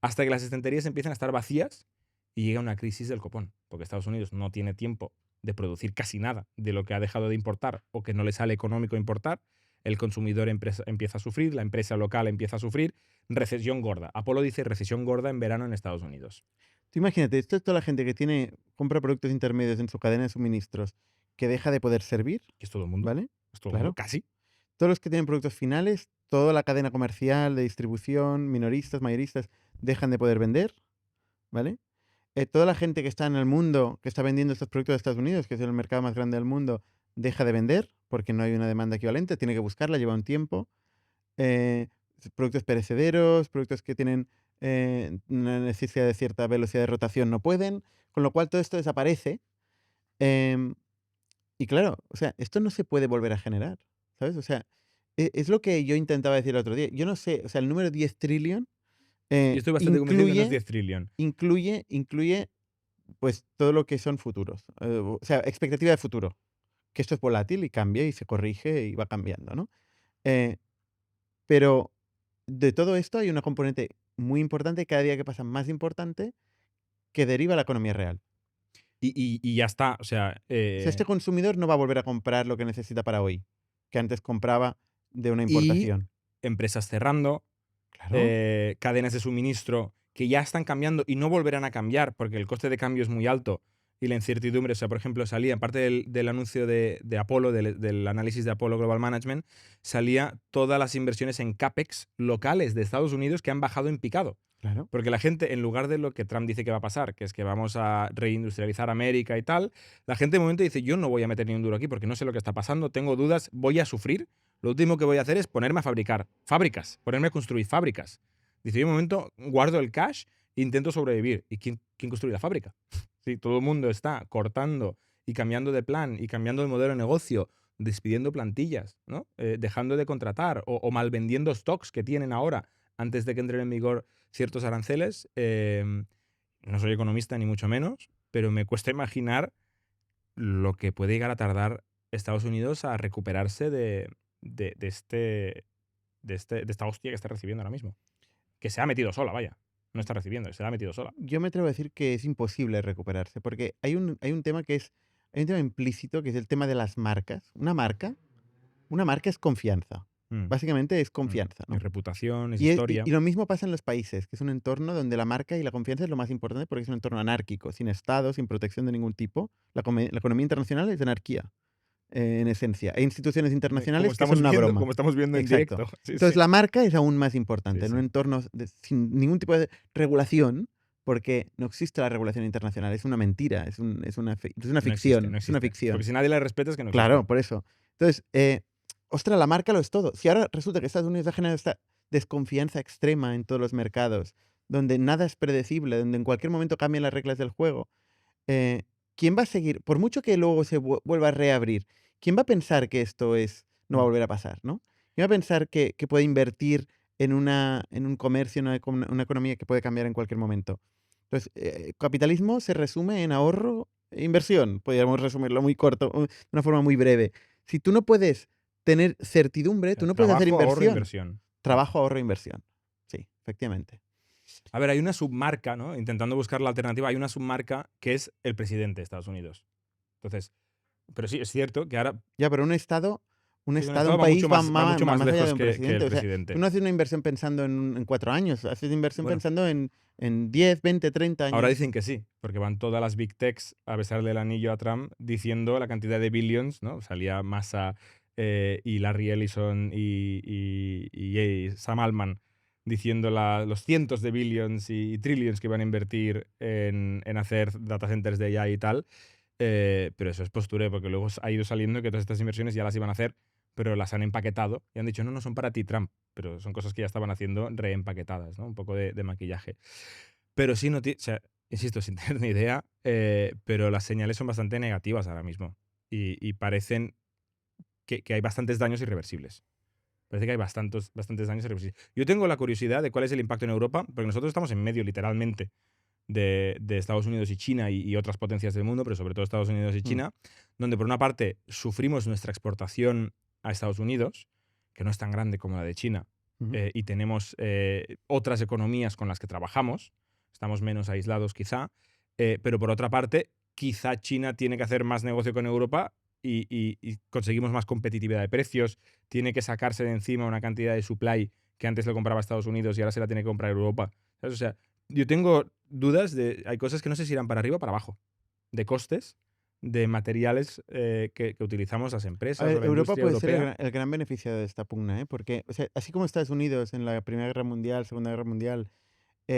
hasta que las estanterías empiezan a estar vacías y llega una crisis del copón, porque Estados Unidos no tiene tiempo de producir casi nada de lo que ha dejado de importar o que no le sale económico importar. El consumidor empieza a sufrir, la empresa local empieza a sufrir. Recesión gorda. Apolo dice recesión gorda en verano en Estados Unidos. Tú imagínate, esto es toda la gente que compra productos intermedios en su cadena de suministros que deja de poder servir, Que es todo el mundo. ¿vale? Es todo el mundo, Claro. casi. Todos los que tienen productos finales, toda la cadena comercial de distribución, minoristas, mayoristas, dejan de poder vender, ¿vale? Toda la gente que está en el mundo, que está vendiendo estos productos de Estados Unidos, que es el mercado más grande del mundo, deja de vender porque no hay una demanda equivalente, tiene que buscarla, lleva un tiempo. Eh, Productos perecederos, productos que tienen una necesidad de cierta velocidad de rotación no pueden, con lo cual todo esto desaparece. em, y claro, o sea, esto no se puede volver a generar, ¿sabes? O sea, es lo que yo intentaba decir el otro día. Yo no sé, o sea, el número 10 trillion Yo estoy bastante convencido que no es 10 trillion. incluye pues todo lo que son futuros. O sea, expectativa de futuro. Que esto es volátil y cambia y se corrige y va cambiando, ¿no? Eh, pero de todo esto hay una componente muy importante, cada día que pasa más importante, que deriva a la economía real. Y ya está. O sea, O sea, este consumidor no va a volver a comprar lo que necesita para hoy, que antes compraba de una y importación. empresas cerrando, Claro, cadenas de suministro que ya están cambiando y no volverán a cambiar porque el coste de cambio es muy alto y la incertidumbre. O sea, por ejemplo, salía, aparte del anuncio de Apollo, del análisis de Apollo Global Management, salía todas las inversiones en CAPEX locales de Estados Unidos que han bajado en picado. claro. Porque la gente, en lugar de lo que Trump dice que va a pasar, que es que vamos a reindustrializar América y tal, la gente de momento dice, yo no voy a meter ni un duro aquí porque no sé lo que está pasando, tengo dudas, voy a sufrir. Lo último que voy a hacer es ponerme a fabricar fábricas, ponerme a construir fábricas. Dice, yo de momento guardo el cash e intento sobrevivir. ¿Y quién construye la fábrica? Sí, todo el mundo está cortando y cambiando de plan y cambiando de modelo de negocio, despidiendo plantillas, ¿no? Dejando de contratar o malvendiendo stocks que tienen ahora antes de que entren en vigor ciertos aranceles. No soy economista ni mucho menos, pero me cuesta imaginar lo que puede llegar a tardar Estados Unidos a recuperarse de esta hostia que está recibiendo ahora mismo. Que se ha metido sola, vaya. No está recibiendo, se la ha metido sola. Yo me atrevo a decir que es imposible recuperarse, porque hay un tema hay un tema implícito que es el tema de las marcas. Una marca es confianza. Mm, Básicamente es mm. confianza, Es ¿no? reputación, es Y historia. lo mismo pasa en los países, que es un entorno donde la marca y la confianza es lo más importante porque es un entorno anárquico, sin Estado, sin protección de ningún tipo. La economía internacional es de anarquía, en esencia. Hay instituciones internacionales que son una broma. Como estamos viendo en Exacto. directo. Sí, Entonces sí. la marca es aún más importante Sí, en un sí. entorno sin ningún tipo de regulación, porque no existe la regulación internacional, es una mentira, es una No existe, ficción, no es una existe. ficción. Porque si nadie la respeta es que no Claro, existe. por eso. Entonces, ostras, la marca lo es todo. Si ahora resulta que Estados Unidos ha generado esta desconfianza extrema en todos los mercados, donde nada es predecible, donde en cualquier momento cambian las reglas del juego, eh, ¿quién va a seguir? Por mucho que luego se vuelva a reabrir, ¿quién va a pensar que no va a volver a pasar, ¿no? ¿Quién va a pensar que puede invertir en un comercio, en una economía que puede cambiar en cualquier momento? Entonces, capitalismo se resume en ahorro e inversión. Podríamos resumirlo muy corto, de una forma muy breve. Si tú no puedes tener certidumbre, O sea, tú no puedes hacer trabajo, ahorro, inversión. inversión. Trabajo, ahorro, inversión. Sí, efectivamente. A ver, hay una submarca, ¿no? Intentando buscar la alternativa, hay una submarca que es el presidente de Estados Unidos. Entonces, pero sí, es cierto que ahora. Ya, pero un Sí, estado, un país va mucho más más allá de lejos un que el presidente. O sea, presidente. tú no haces una inversión pensando en 4 años, haces inversión Bueno, pensando en 10, 20, 30 ahora años. dicen que sí, porque van todas las big techs a besarle el anillo a Trump diciendo la cantidad de billions, ¿no? Salía Massa y Larry Ellison y Sam Altman diciendo los cientos de billions y trillions que van a invertir en hacer data centers de AI y tal. Pero eso es postureo, porque luego ha ido saliendo que todas estas inversiones ya las iban a hacer, pero las han empaquetado y han dicho, no son para ti, Trump. Pero son cosas que ya estaban haciendo reempaquetadas, ¿no? Un poco de maquillaje. Pero sí, o sea, insisto, sin tener ni idea, pero las señales son bastante negativas ahora mismo. Y parecen que hay bastantes daños irreversibles. Parece que hay bastantes daños irreversibles. Yo tengo la curiosidad de cuál es el impacto en Europa, porque nosotros estamos en medio, literalmente, de Estados Unidos y China y otras potencias del mundo, pero sobre todo Estados Unidos y China, donde por una parte sufrimos nuestra exportación a Estados Unidos, que no es tan grande como la de China, y tenemos otras economías con las que trabajamos, estamos menos aislados quizá, pero por otra parte, quizá China tiene que hacer más negocio con Europa y conseguimos más competitividad de precios, tiene que sacarse de encima una cantidad de supply que antes lo compraba Estados Unidos y ahora se la tiene que comprar Europa. ¿Sabes? O sea, yo tengo dudas hay cosas que no sé si irán para arriba o para abajo, de costes, de materiales que utilizamos las A empresas ver, o la Europa industria puede ser europea. el gran beneficiado de esta pugna, ¿eh? Porque, o sea, así como Estados Unidos en la Primera Guerra Mundial, Segunda Guerra Mundial,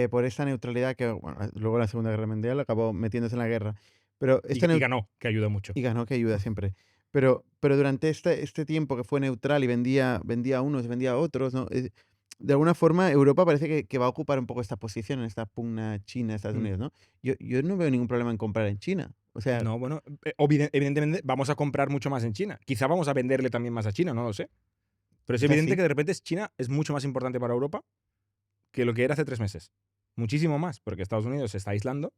por esa neutralidad que, bueno, luego en la Segunda Guerra Mundial acabó metiéndose en la guerra, pero Y ganó, que ayuda mucho. y ganó, que ayuda siempre. Pero durante este tiempo que fue neutral y vendía a unos y vendía a otros, ¿no? De alguna forma, Europa parece que va a ocupar un poco esta posición en esta pugna China-Estados Mm. Unidos, ¿no? Yo no veo ningún problema en comprar en China. O sea, No, bueno, evidentemente vamos a comprar mucho más en China. Quizá vamos a venderle también más a China, no lo sé. Pero es quizás evidente sí. que de repente China es mucho más importante para Europa que lo que era hace 3 meses. Muchísimo más, porque Estados Unidos se está aislando,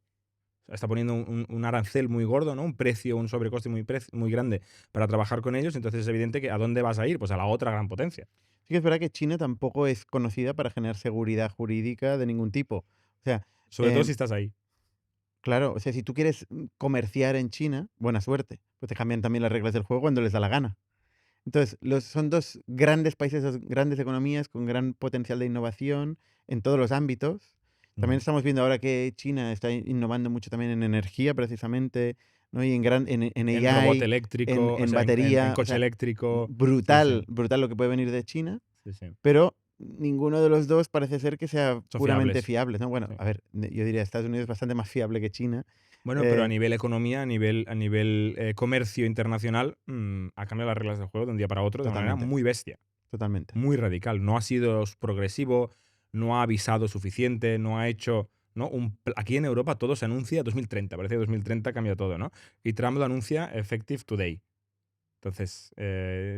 está poniendo un arancel muy gordo, ¿no? Un precio, un sobrecoste muy grande para trabajar con ellos. Entonces es evidente que ¿a dónde vas a ir? Pues a la otra gran potencia. Sí que es verdad que China tampoco es conocida para generar seguridad jurídica de ningún tipo. O sea, Sobre todo em, si estás ahí. claro, o sea, si tú quieres comerciar en China, buena suerte. Pues te cambian también las reglas del juego cuando les da la gana. Entonces, son dos grandes países, dos grandes economías con gran potencial de innovación en todos los ámbitos. También estamos viendo ahora que China está innovando mucho también en energía, precisamente, ¿no? Y en En robot AI, eléctrico, o en sea, en batería. O coche sea, eléctrico. Sí, brutal, sí. brutal lo que puede venir de China, Sí, sí. pero ninguno de los dos parece ser que sea Son puramente fiables. fiable, ¿no? Bueno, Sí. a ver, yo diría Estados Unidos es bastante más fiable que China. Bueno, pero a Eh, nivel economía, a nivel comercio internacional, ha cambiado las reglas del juego de un día para otro de manera Totalmente. muy bestia, Totalmente. muy radical. No ha sido progresivo, no ha avisado suficiente, no ha hecho. ¿No? Aquí en Europa todo se anuncia 2030, parece que 2030 cambia todo, ¿no? Y Trump lo anuncia effective today. Entonces,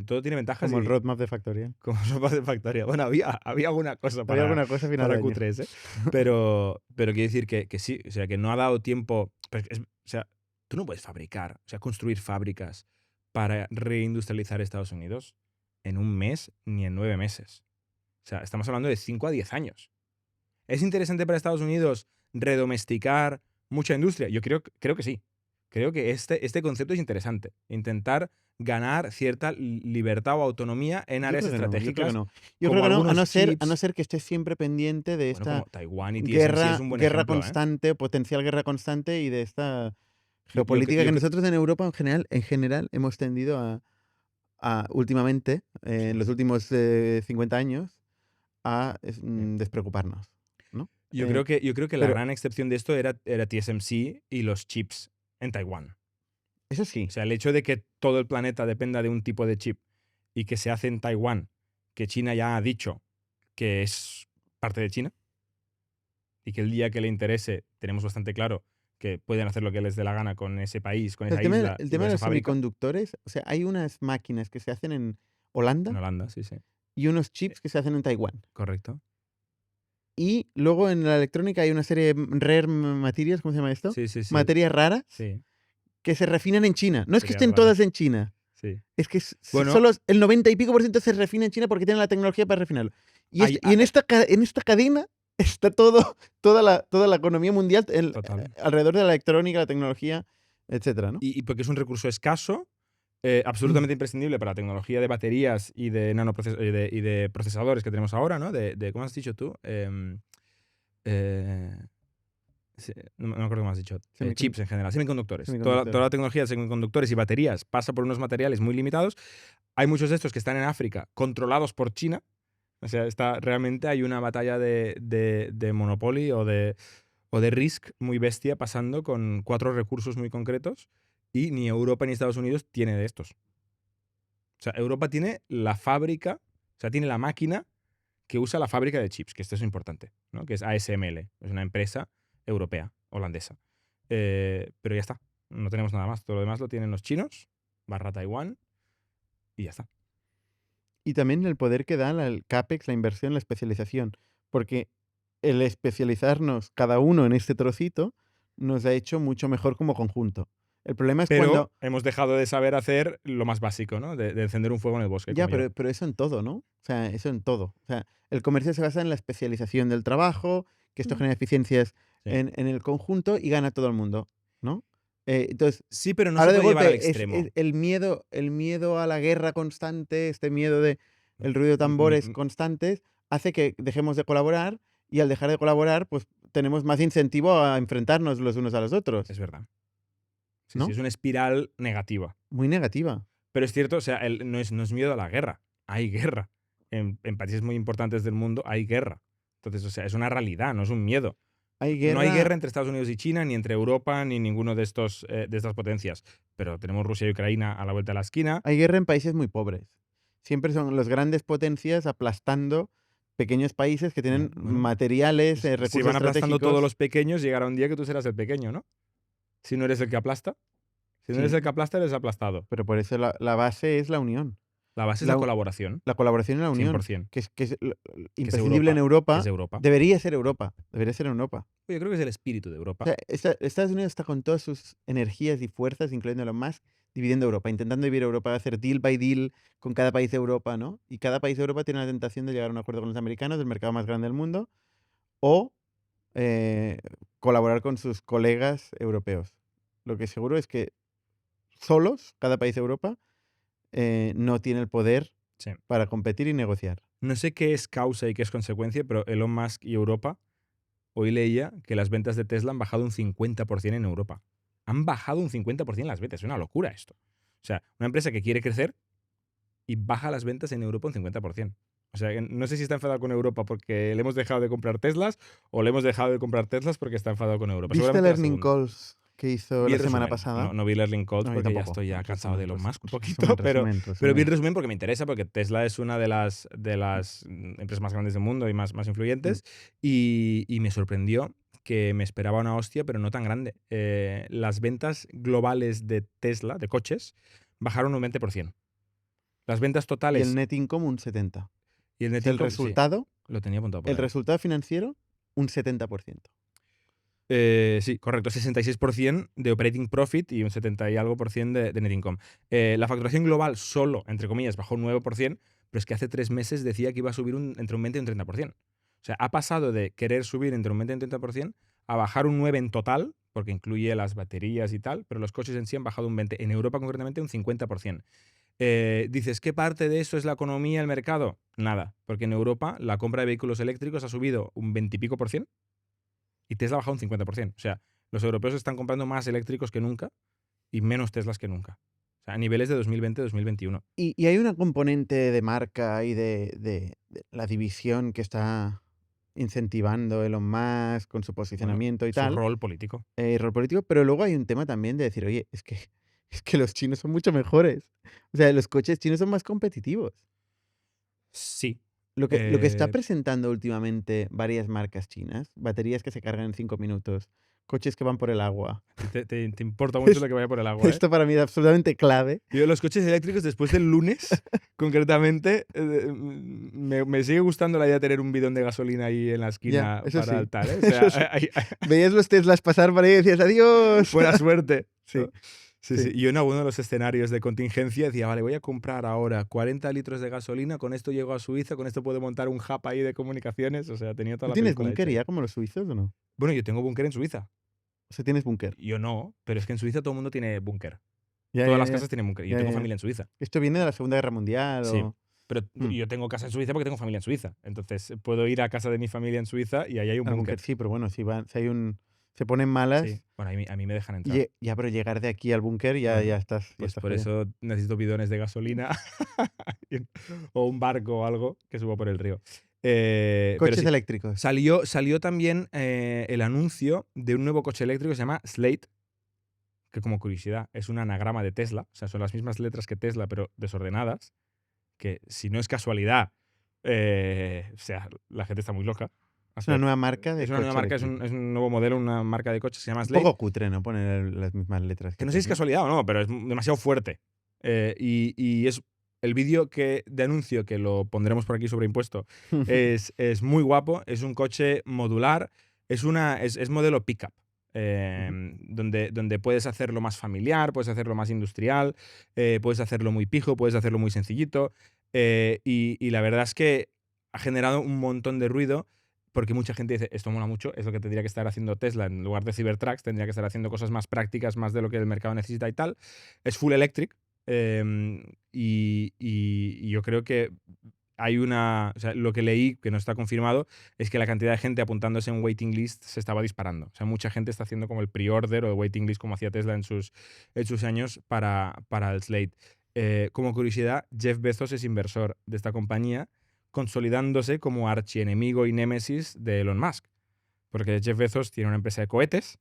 todo tiene ventajas Como el y roadmap de Factorial. como sopa de factoría. Bueno, había alguna cosa Había alguna cosa a final de para año. Q3, ¿eh? Pero quiero decir que sí, o sea, que no ha dado tiempo. O sea, tú no puedes fabricar, o sea, construir fábricas para reindustrializar Estados Unidos en un mes ni en 9 meses. O sea, estamos hablando de 5 a 10 años. ¿Es interesante para Estados Unidos redomesticar mucha industria? Yo creo que sí. Creo que este concepto es interesante. Intentar ganar cierta libertad o autonomía en Yo áreas creo que no, yo creo que estratégicas, no. Yo creo como que no, algunos a no chips. ser que estés siempre pendiente de Bueno, como esta Taiwán y TSMC es un buen guerra ejemplo, ¿eh? constante, potencial guerra constante y de esta Yo geopolítica que creo. nosotros en Europa en general hemos tendido últimamente, en los últimos 50 años, a despreocuparnos, ¿no? Yo creo que la pero gran excepción de esto era TSMC y los chips en Taiwán. eso sí, O sea, el hecho de que todo el planeta dependa de un tipo de chip y que se hace en Taiwán, que China ya ha dicho que es parte de China y que el día que le interese tenemos bastante claro que pueden hacer lo que les dé la gana con ese país, con esa isla el y tema con de esa los fábrica. semiconductores, o sea, hay unas máquinas que se hacen en En Holanda Holanda, sí, sí. y unos chips que se hacen en Taiwán. Correcto. Y luego en la electrónica hay una serie de rare materials, ¿cómo se llama esto? Sí, sí, sí. Materias raras Sí. que se refinan en China. No es que Materias estén raras. todas en China, Sí. es que Bueno. solo el 90 y pico por ciento se refina en China porque tienen la tecnología para refinarlo. Y, en esta cadena está toda la economía mundial Total. alrededor de la electrónica, la tecnología, etcétera, ¿no? Y porque es un recurso escaso Absolutamente imprescindible para la tecnología de baterías y de y de procesadores que tenemos ahora, ¿no? ¿Cómo has dicho tú? Eh, no me acuerdo cómo has dicho. Semicon- Chips en general, semiconductores. Toda Semiconductores. la tecnología de semiconductores y baterías pasa por unos materiales muy limitados. Hay muchos de estos que están en África controlados por China. O sea, realmente hay una batalla de Monopoly o de Risk muy bestia pasando con 4 recursos muy concretos y ni Europa ni Estados Unidos tiene de estos. O sea, Europa tiene la fábrica, o sea, tiene la máquina que usa la fábrica de chips, que esto es importante, ¿no? Que es ASML, es una empresa europea, holandesa. Pero ya está, no tenemos nada más. Todo lo demás lo tienen los chinos, / Taiwán, y ya está. Y también el poder que da el CAPEX, la inversión, la especialización. Porque el especializarnos cada uno en este trocito nos ha hecho mucho mejor como conjunto. El problema es Pero cuando... hemos dejado de saber hacer lo más básico, ¿no? De encender un fuego en el bosque. Ya, como yo. pero eso en todo, ¿no? O sea, eso en todo. O sea, el comercio se basa en la especialización del trabajo, que esto genera eficiencias Sí. en el conjunto y gana todo el mundo, ¿no? Entonces, Sí, pero no ahora se de puede llevar al golpe extremo. es el miedo a la guerra constante, este miedo de el ruido de tambores constantes, hace que dejemos de colaborar y al dejar de colaborar, pues tenemos más incentivo a enfrentarnos los unos a los otros, Es verdad. Sí, ¿no? sí, es una espiral negativa. Muy negativa. Pero es cierto, o sea, no es miedo a la guerra. Hay guerra. En países muy importantes del mundo hay guerra. Entonces, o sea, es una realidad, no es un miedo. Hay No hay guerra, guerra entre Estados Unidos y China, ni entre Europa, ni ninguno de estas potencias. Pero tenemos Rusia y Ucrania a la vuelta de la esquina. hay guerra en países muy pobres. Siempre son las grandes potencias aplastando pequeños países que tienen Bueno, materiales, recursos si van aplastando todos estratégicos. los pequeños, llegará un día que tú serás el pequeño, ¿no? Si no eres el que aplasta. Si no Sí, eres el que aplasta, eres aplastado. pero por eso la base es la unión. La base es La, la colaboración, la colaboración y la unión, 100%. que es Que es imprescindible en Europa. Europa. Es Europa. Debería ser Europa. Debería ser Europa. Yo creo que es el espíritu de O Europa. sea, Estados Unidos está con todas sus energías y fuerzas, incluyendo Elon Musk, dividiendo Europa, intentando dividir Europa, hacer deal by deal con cada país de Europa, ¿no? Y cada país de Europa tiene la tentación de llegar a un acuerdo con los americanos, del mercado más grande del mundo, o colaborar con sus colegas europeos. Lo que seguro es que solos, cada país de Europa, no tiene el poder Sí. para competir y negociar. No sé qué es causa y qué es consecuencia, pero Elon Musk y Europa, hoy leía que las ventas de Tesla han bajado un 50% en Europa. Han bajado un 50% las ventas. Es una locura esto. O sea, una empresa que quiere crecer y baja las ventas en Europa un 50%. O sea, no sé si está enfadado con Europa porque le hemos dejado de comprar Teslas o le hemos dejado de comprar Teslas porque está enfadado con Europa. ¿Viste el Seguramente la earning segunda. calls que hizo Vi la el semana resumen. pasada? No vi el earning calls No, yo porque ya tampoco. estoy ya El cansado de resumen, Elon Musk un resumen, poquito, pero resumen. vi el resumen porque me interesa, porque Tesla es una de las empresas más grandes del mundo y más influyentes, y me sorprendió que me esperaba una hostia, pero no tan grande. Las ventas globales de Tesla, de coches, bajaron un 20%. Las ventas Y totales el net income un 70%. y el net El income, sí, resultado, lo tenía apuntado por el ahí. resultado financiero, un 70%. Sí, correcto, 66% de operating profit y un 70 y algo por cien de net income. La facturación global solo, entre comillas, bajó un 9%, pero es que hace 3 meses decía que iba a subir entre un 20 y un 30%. O sea, ha pasado de querer subir entre un 20 y un 30% a bajar un 9% en total, porque incluye las baterías y tal, pero los coches en sí han bajado un 20%. En Europa, concretamente, un 50%. Dices, ¿qué parte de eso es la economía, el mercado? Nada, porque en Europa la compra de vehículos eléctricos ha subido un 20 y pico por ciento y Tesla ha bajado un 50%. O sea, los europeos están comprando más eléctricos que nunca y menos Teslas que nunca. O sea, a niveles de 2020-2021. Y hay una componente de marca y de la división que está incentivando Elon Musk con su posicionamiento y Su tal, rol político. rol político, pero luego hay un tema también de decir, oye, es que los chinos son mucho mejores. O sea, los coches chinos son más competitivos. Sí. Lo que está presentando últimamente varias marcas chinas, baterías que se cargan en 5 minutos, coches que van por el agua. Te importa mucho lo que vaya por el agua. Esto para mí es absolutamente clave. Yo los coches eléctricos después del lunes, concretamente, me sigue gustando la idea de tener un bidón de gasolina ahí en la esquina eso para sí. el tal. ¿eh? O sea, Veías los Teslas pasar por ahí y decías, adiós. buena suerte. Sí. ¿no? Sí. Y yo en alguno de los escenarios de contingencia decía, vale, voy a comprar ahora 40 litros de gasolina, con esto llego a Suiza, con esto puedo montar un hub ahí de comunicaciones. O sea, tenía toda ¿Tú la tienes película búnker hecha. ya como los suizos o no? Bueno, yo tengo búnker en Suiza. O sea, tienes búnker. Yo no, pero es que en Suiza todo el mundo tiene búnker. Ya, Todas ya, las ya. casas tienen búnker. Y yo Ya, tengo ya. familia en Suiza. Esto viene de la Segunda Guerra Mundial Sí. o... Pero Mm. yo tengo casa en Suiza porque tengo familia en Suiza. Entonces puedo ir a casa de mi familia en Suiza y ahí hay un Al búnker. búnker sí, pero bueno, si hay un... Se ponen malas, Sí. Bueno, a mí me dejan entrar. ya, pero llegar de aquí al búnker ya, Bueno, ya estás... ya Pues estás por jodido. eso necesito bidones de gasolina o un barco o algo que suba por el río. Pero Coches sí, eléctricos. salió también el anuncio de un nuevo coche eléctrico que se llama Slate, que como curiosidad es un anagrama de Tesla. O sea, son las mismas letras que Tesla, pero desordenadas. Que si no es casualidad, o sea, la gente está muy loca. Es una nueva marca de Es una nueva coche marca, es eléctrico. un nuevo modelo, una marca de coches que se llama Un Slate. poco cutre, ¿no? Poner las mismas letras. Que no sé si es Tesla. casualidad o no, pero es demasiado fuerte. Y es el vídeo de anuncio, que lo pondremos por aquí sobreimpuesto, es muy guapo. Es un coche modular, es modelo pickup. Donde puedes hacerlo más familiar, puedes hacerlo más industrial, puedes hacerlo muy pijo, puedes hacerlo muy sencillito. Y la verdad es que ha generado un montón de ruido. Porque mucha gente dice, esto mola mucho, es lo que tendría que estar haciendo Tesla en lugar de Cybertrucks, tendría que estar haciendo cosas más prácticas, más de lo que el mercado necesita y tal. Es full electric y yo creo que hay o sea, lo que leí, que no está confirmado, es que la cantidad de gente apuntándose en waiting list se estaba disparando. O sea, mucha gente está haciendo como el pre-order o el waiting list como hacía Tesla en sus años para el Slate. Como curiosidad, Jeff Bezos es inversor de esta compañía, consolidándose como archienemigo y némesis de Elon Musk. Porque Jeff Bezos tiene una empresa de cohetes,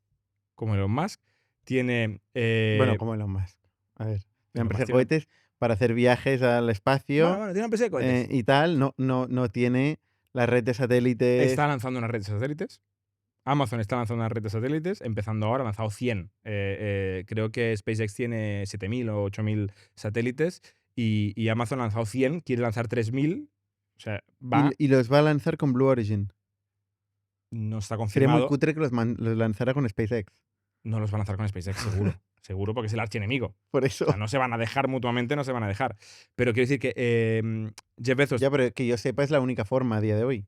como Elon Musk, tiene... Bueno, como Elon Musk. A ver, una Elon empresa Musk de cohetes para hacer viajes al espacio Bueno, tiene una empresa de cohetes. y tal. No tiene la red de satélites. Está lanzando una red de satélites. Amazon está lanzando una red de satélites, empezando ahora, ha lanzado 100. Creo que SpaceX tiene 7.000 o 8.000 satélites y Amazon ha lanzado 100, quiere lanzar 3.000. O sea, Y los va a lanzar con Blue Origin. No está Sería muy confirmado. cutre que los lanzara con SpaceX. No los van a lanzar con SpaceX, seguro. Seguro, porque es el archienemigo. Por eso. O sea, no se van a dejar mutuamente, no se van a dejar. Pero quiero decir que Jeff Bezos... Ya, pero que yo sepa es la única forma a día de hoy.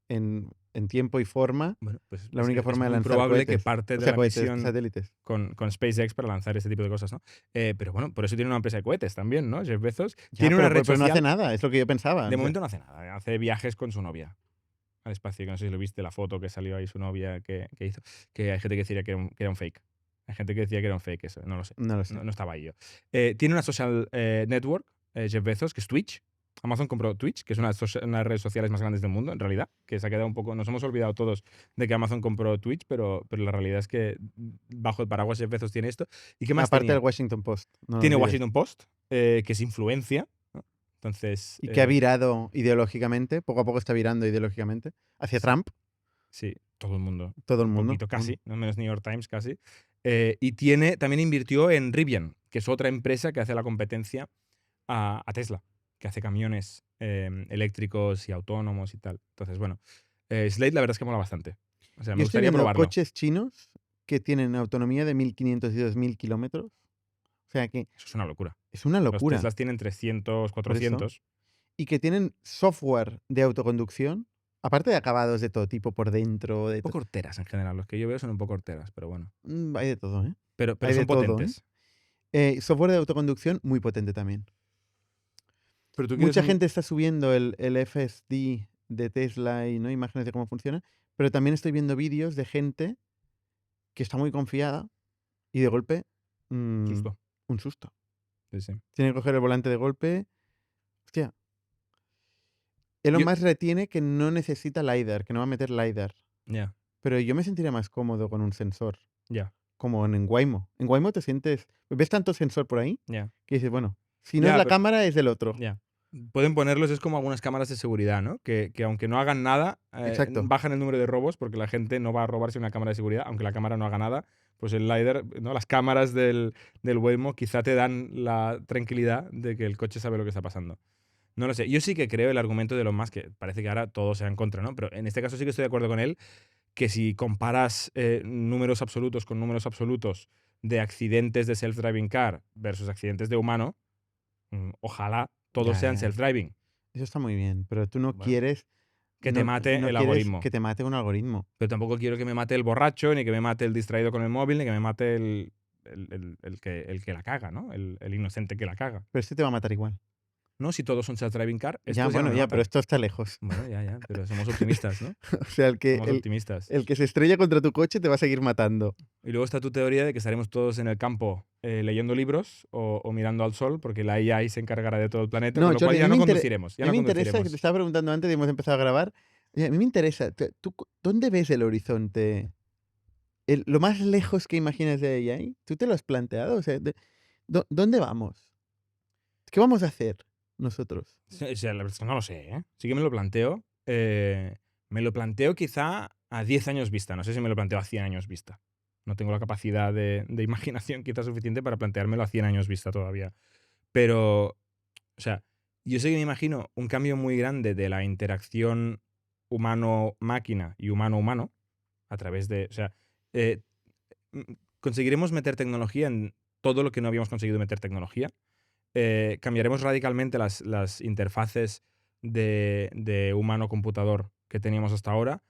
En tiempo y forma, Bueno, pues la única forma de muy lanzar probable cohetes. que parte O de sea, la cohetes, misión satélites. con SpaceX para lanzar este tipo de cosas, ¿no? Pero bueno, por eso tiene una empresa de cohetes también, ¿no? Jeff Bezos. Ya, Tiene una red pero no social. hace nada, es lo que yo pensaba. De O sea, momento no hace nada. Hace viajes con su novia al espacio. Que no sé si lo viste, la foto que salió ahí su novia que hizo. Que hay gente que decía que era un fake. Hay gente que decía que era un fake eso. No lo sé. no lo sé. No estaba ahí yo. Tiene una social network, Jeff Bezos, que es Twitch. Amazon compró Twitch, que es una de las redes sociales más grandes del mundo, en realidad. Que se ha quedado un poco... Nos hemos olvidado todos de que Amazon compró Twitch, pero la realidad es que bajo el paraguas Jeff Bezos tiene esto. ¿Y qué más Aparte tenía? del Washington Post. No lo Tiene olvides. Washington Post, que es influencia. ¿No? Entonces... Y que ha virado ideológicamente, poco a poco está virando ideológicamente, hacia Trump, Sí, todo el mundo. todo el Un mundo. poquito casi, no menos New York Times casi. Y también invirtió en Rivian, que es otra empresa que hace la competencia a Tesla, que hace camiones eléctricos y autónomos y tal. Entonces, bueno, Slate la verdad es que mola bastante. O sea, me Yo estoy gustaría viendo probarlo. coches chinos que tienen autonomía de 1.500 y 2.000 kilómetros. O sea que Eso es una locura. es una Los locura. Teslas tienen 300, 400. Y que tienen software de autoconducción, aparte de acabados de todo tipo por dentro. Un poco horteras en general. Los que yo veo son un poco horteras, pero bueno. Hay de todo, ¿eh? Pero Hay de son todo, ¿eh? potentes. Software de autoconducción muy potente también. Pero tú quieres Mucha gente está subiendo el FSD de Tesla y no imágenes de cómo funciona, pero también estoy viendo vídeos de gente que está muy confiada y de golpe Susto. un susto. Sí, sí. Tiene que coger el volante de golpe. Hostia. Elon Yo- Musk retiene que no necesita LiDAR, que no va a meter LiDAR. Ya, Pero yo me sentiría más cómodo con un sensor, ya, como en Waymo. En Waymo te sientes... ¿Ves tanto sensor por ahí? ya. Que dices, bueno, si no Ya, es la pero- cámara, es del otro. Ya. Pueden ponerlos, es como algunas cámaras de seguridad, ¿no? Que aunque no hagan nada, Exacto. bajan el número de robos porque la gente no va a robarse una cámara de seguridad, aunque la cámara no haga nada. Pues el LiDAR, ¿no? Las cámaras del Waymo quizá te dan la tranquilidad de que el coche sabe lo que está pasando. No lo sé. Yo sí que creo el argumento de Elon Musk, que parece que ahora todo sea en contra, ¿no? Pero en este caso sí que estoy de acuerdo con él, que si comparas números absolutos con números absolutos de accidentes de self-driving car versus accidentes de humano, ojalá todos Ya, sean ya. self-driving. Eso está muy bien, pero tú no Bueno, quieres... que te mate el quieres algoritmo. Que te mate un algoritmo. Pero tampoco quiero que me mate el borracho, ni que me mate el distraído con el móvil, ni que me mate el el que la caga, ¿no? El inocente que la caga. Pero este te va a matar igual. No, si todos son self-driving car, Ya, estos ya no bueno, me ya, pero matan. esto está lejos. Bueno, ya, pero somos optimistas, ¿no? O sea, Somos optimistas. el que se estrella contra tu coche te va a seguir matando. Y luego está tu teoría de que estaremos todos en el campo leyendo libros o mirando al sol, porque la AI se encargará de todo el planeta, No, con lo cual Jordi, ya a no mí conduciremos. Ya a no mí me interesa, que te conduciremos. estaba preguntando antes y hemos empezado a grabar. Oye, a mí me interesa, ¿dónde ves el horizonte? Lo más lejos que imaginas de AI, ¿tú te lo has planteado? O sea, ¿dónde vamos? ¿Qué vamos a hacer nosotros? O sea, la verdad es que no lo sé, ¿eh? Sí que me lo planteo. Me lo planteo quizá a 10 años vista. No sé si me lo planteo a 100 años vista. No tengo la capacidad de imaginación quizá suficiente para planteármelo a 100 años vista todavía. Pero, o sea, yo sé que me imagino un cambio muy grande de la interacción humano-máquina y humano-humano a través de, o sea, eh, conseguiremos meter tecnología en todo lo que no habíamos conseguido meter tecnología. Cambiaremos radicalmente las interfaces de humano-computador que teníamos hasta ahora.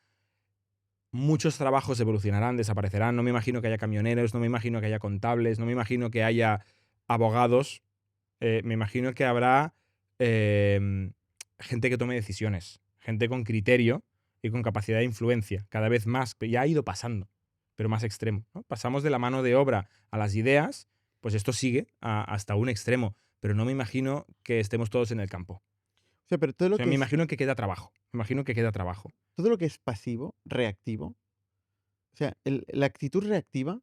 Muchos trabajos evolucionarán, desaparecerán. No me imagino que haya camioneros, no me imagino que haya contables, no me imagino que haya abogados. Me imagino que habrá gente que tome decisiones, gente con criterio y con capacidad de influencia, cada vez más. Ya ha ido pasando, pero más extremo, ¿no? Pasamos de la mano de obra a las ideas, pues esto sigue hasta un extremo, pero no me imagino que estemos todos en el campo. O sea, pero todo O lo sea, que me es, imagino que queda trabajo. Me imagino que queda trabajo. todo lo que es pasivo, reactivo, o sea, la actitud reactiva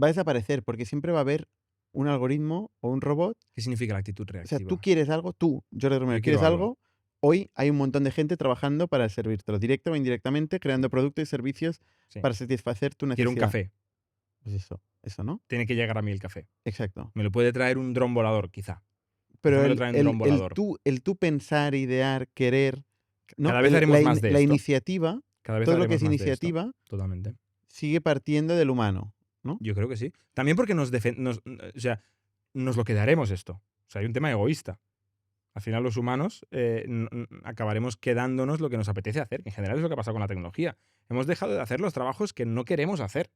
va a desaparecer porque siempre va a haber un algoritmo o un robot. ¿Qué significa la actitud O sea, tú reactiva? quieres algo, Jordi Romero, Yo quiero quieres algo. algo, hoy hay un montón de gente trabajando para servírtelo, directa o indirectamente, creando productos y servicios Sí. para satisfacer tu Quiero un necesidad. café. Pues eso, ¿no? Tiene que llegar a mí el café. Exacto. Me lo puede traer un dron volador, quizá. Pero Quizá me lo trae un dron volador. el tú pensar, idear, querer, ¿no? Cada vez haremos más de la esto. iniciativa, Cada vez todo lo que haremos es más de esto. iniciativa, Totalmente. sigue partiendo del humano, ¿no? Yo creo que sí. También porque o sea, nos lo quedaremos esto. O sea, hay un tema egoísta. Al final los humanos acabaremos quedándonos lo que nos apetece hacer, que en general es lo que ha pasado con la tecnología. Hemos dejado de hacer los trabajos que no queremos hacer.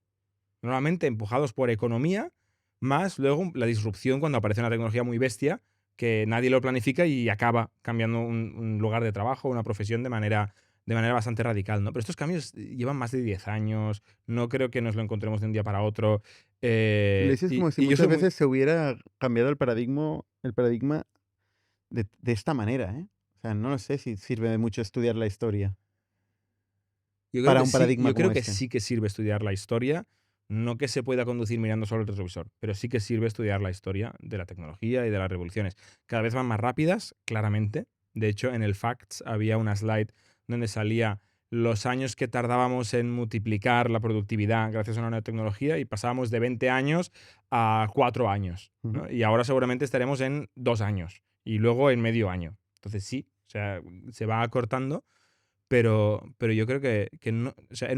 Normalmente empujados por economía, más luego la disrupción cuando aparece una tecnología muy bestia que nadie lo planifica y acaba cambiando un lugar de trabajo, una profesión de manera bastante radical, ¿no? Pero estos cambios llevan más de 10 años, no creo que nos lo encontremos de un día para otro. Lo dices como si Y yo muchas soy muy... veces se hubiera cambiado el paradigma de esta manera, ¿eh? O sea, no lo sé si sirve de mucho estudiar la historia Yo creo para que un sí, paradigma yo creo como que este. sí que sirve estudiar la historia, no que se pueda conducir mirando solo el retrovisor, pero sí que sirve estudiar la historia de la tecnología y de las revoluciones. Cada vez van más rápidas, claramente. De hecho, en el Facts había una slide donde salía los años que tardábamos en multiplicar la productividad gracias a una nueva tecnología y pasábamos de 20 años a 4 años, ¿no? Ujú. Y ahora seguramente estaremos en 2 años y luego en medio año. Entonces sí, o sea, se va acortando. Pero yo creo que no. O sea,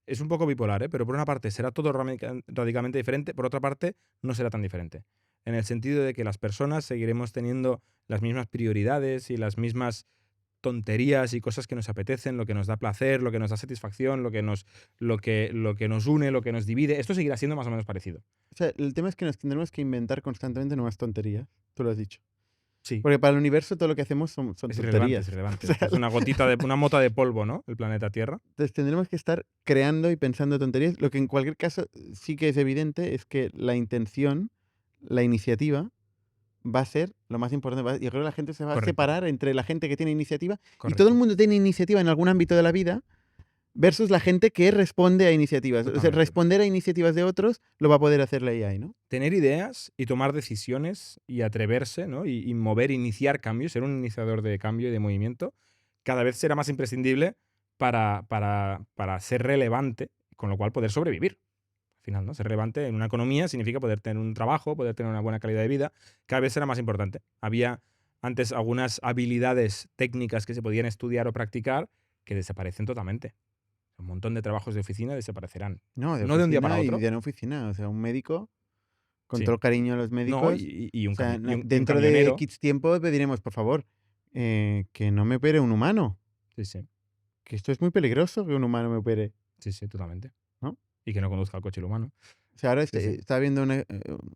es un poco bipolar, ¿eh? Pero por una parte será todo radicalmente diferente, por otra parte no será tan diferente. En el sentido de que las personas seguiremos teniendo las mismas prioridades y las mismas tonterías y cosas que nos apetecen, lo que nos da placer, lo que nos da satisfacción, lo que nos une, lo que nos divide. Esto seguirá siendo más o menos parecido. O sea, el tema es que nos tendremos que inventar constantemente nuevas tonterías. Tú lo has dicho. Sí, Porque para el universo todo lo que hacemos son es irrelevante, tonterías. es irrelevante. O sea, Es una mota de polvo, ¿no? El planeta Tierra. entonces tendremos que estar creando y pensando tonterías. Lo que en cualquier caso sí que es evidente es que la intención, la iniciativa, va a ser lo más importante. Yo creo que la gente se va a Correcto. separar entre la gente que tiene iniciativa y Correcto. todo el mundo tiene iniciativa en algún ámbito de la vida versus la gente que responde a iniciativas. O sea, Totalmente. responder a iniciativas de otros lo va a poder hacer la AI, ¿no? Tener ideas y tomar decisiones y atreverse, ¿no? Y mover, iniciar cambios, ser un iniciador de cambio y de movimiento, cada vez será más imprescindible para ser relevante, con lo cual poder sobrevivir. Al final, ¿no? Ser relevante en una economía significa poder tener un trabajo, poder tener una buena calidad de vida. Cada vez será más importante. Había antes algunas habilidades técnicas que se podían estudiar o practicar que desaparecen totalmente. Un montón de trabajos de oficina desaparecerán. No, No de un día para oficina otro. y de no oficina. O sea, un médico, con Sí. todo el cariño a los No, médicos. y un O sea, camionero. dentro de X tiempo pediremos, por favor, que no me opere un humano. Sí, sí. Que esto es muy peligroso que un humano me opere. Sí, sí, totalmente. ¿No? Y que no conduzca el coche el humano. O sea, ahora Sí, sí. estaba viendo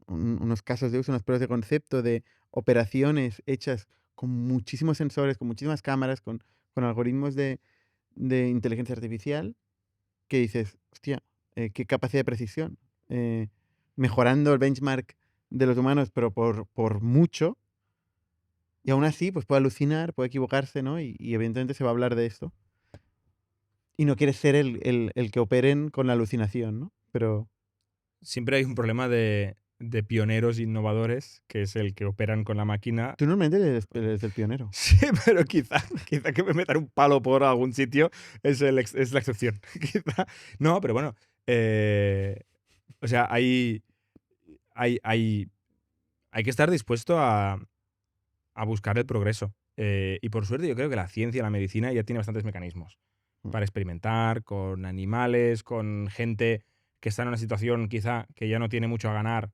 unos casos de uso, unas pruebas de concepto de operaciones hechas con muchísimos sensores, con muchísimas cámaras, con algoritmos de inteligencia artificial, que dices, hostia, qué capacidad de precisión. Mejorando el benchmark de los humanos, pero por mucho. Y aún así, pues puede alucinar, puede equivocarse, ¿no? Y evidentemente se va a hablar de esto. Y no quieres ser el que operen con la alucinación, ¿no? Pero Siempre hay un problema de pioneros innovadores, que es el que operan con la máquina. tú normalmente eres el pionero. Sí, pero quizá que me metan un palo por algún sitio es la excepción. Quizá. No, pero bueno. O sea, hay que estar dispuesto a buscar el progreso. Y por suerte yo creo que la ciencia, la medicina ya tiene bastantes mecanismos Mm. para experimentar con animales, con gente que está en una situación quizá que ya no tiene mucho a ganar,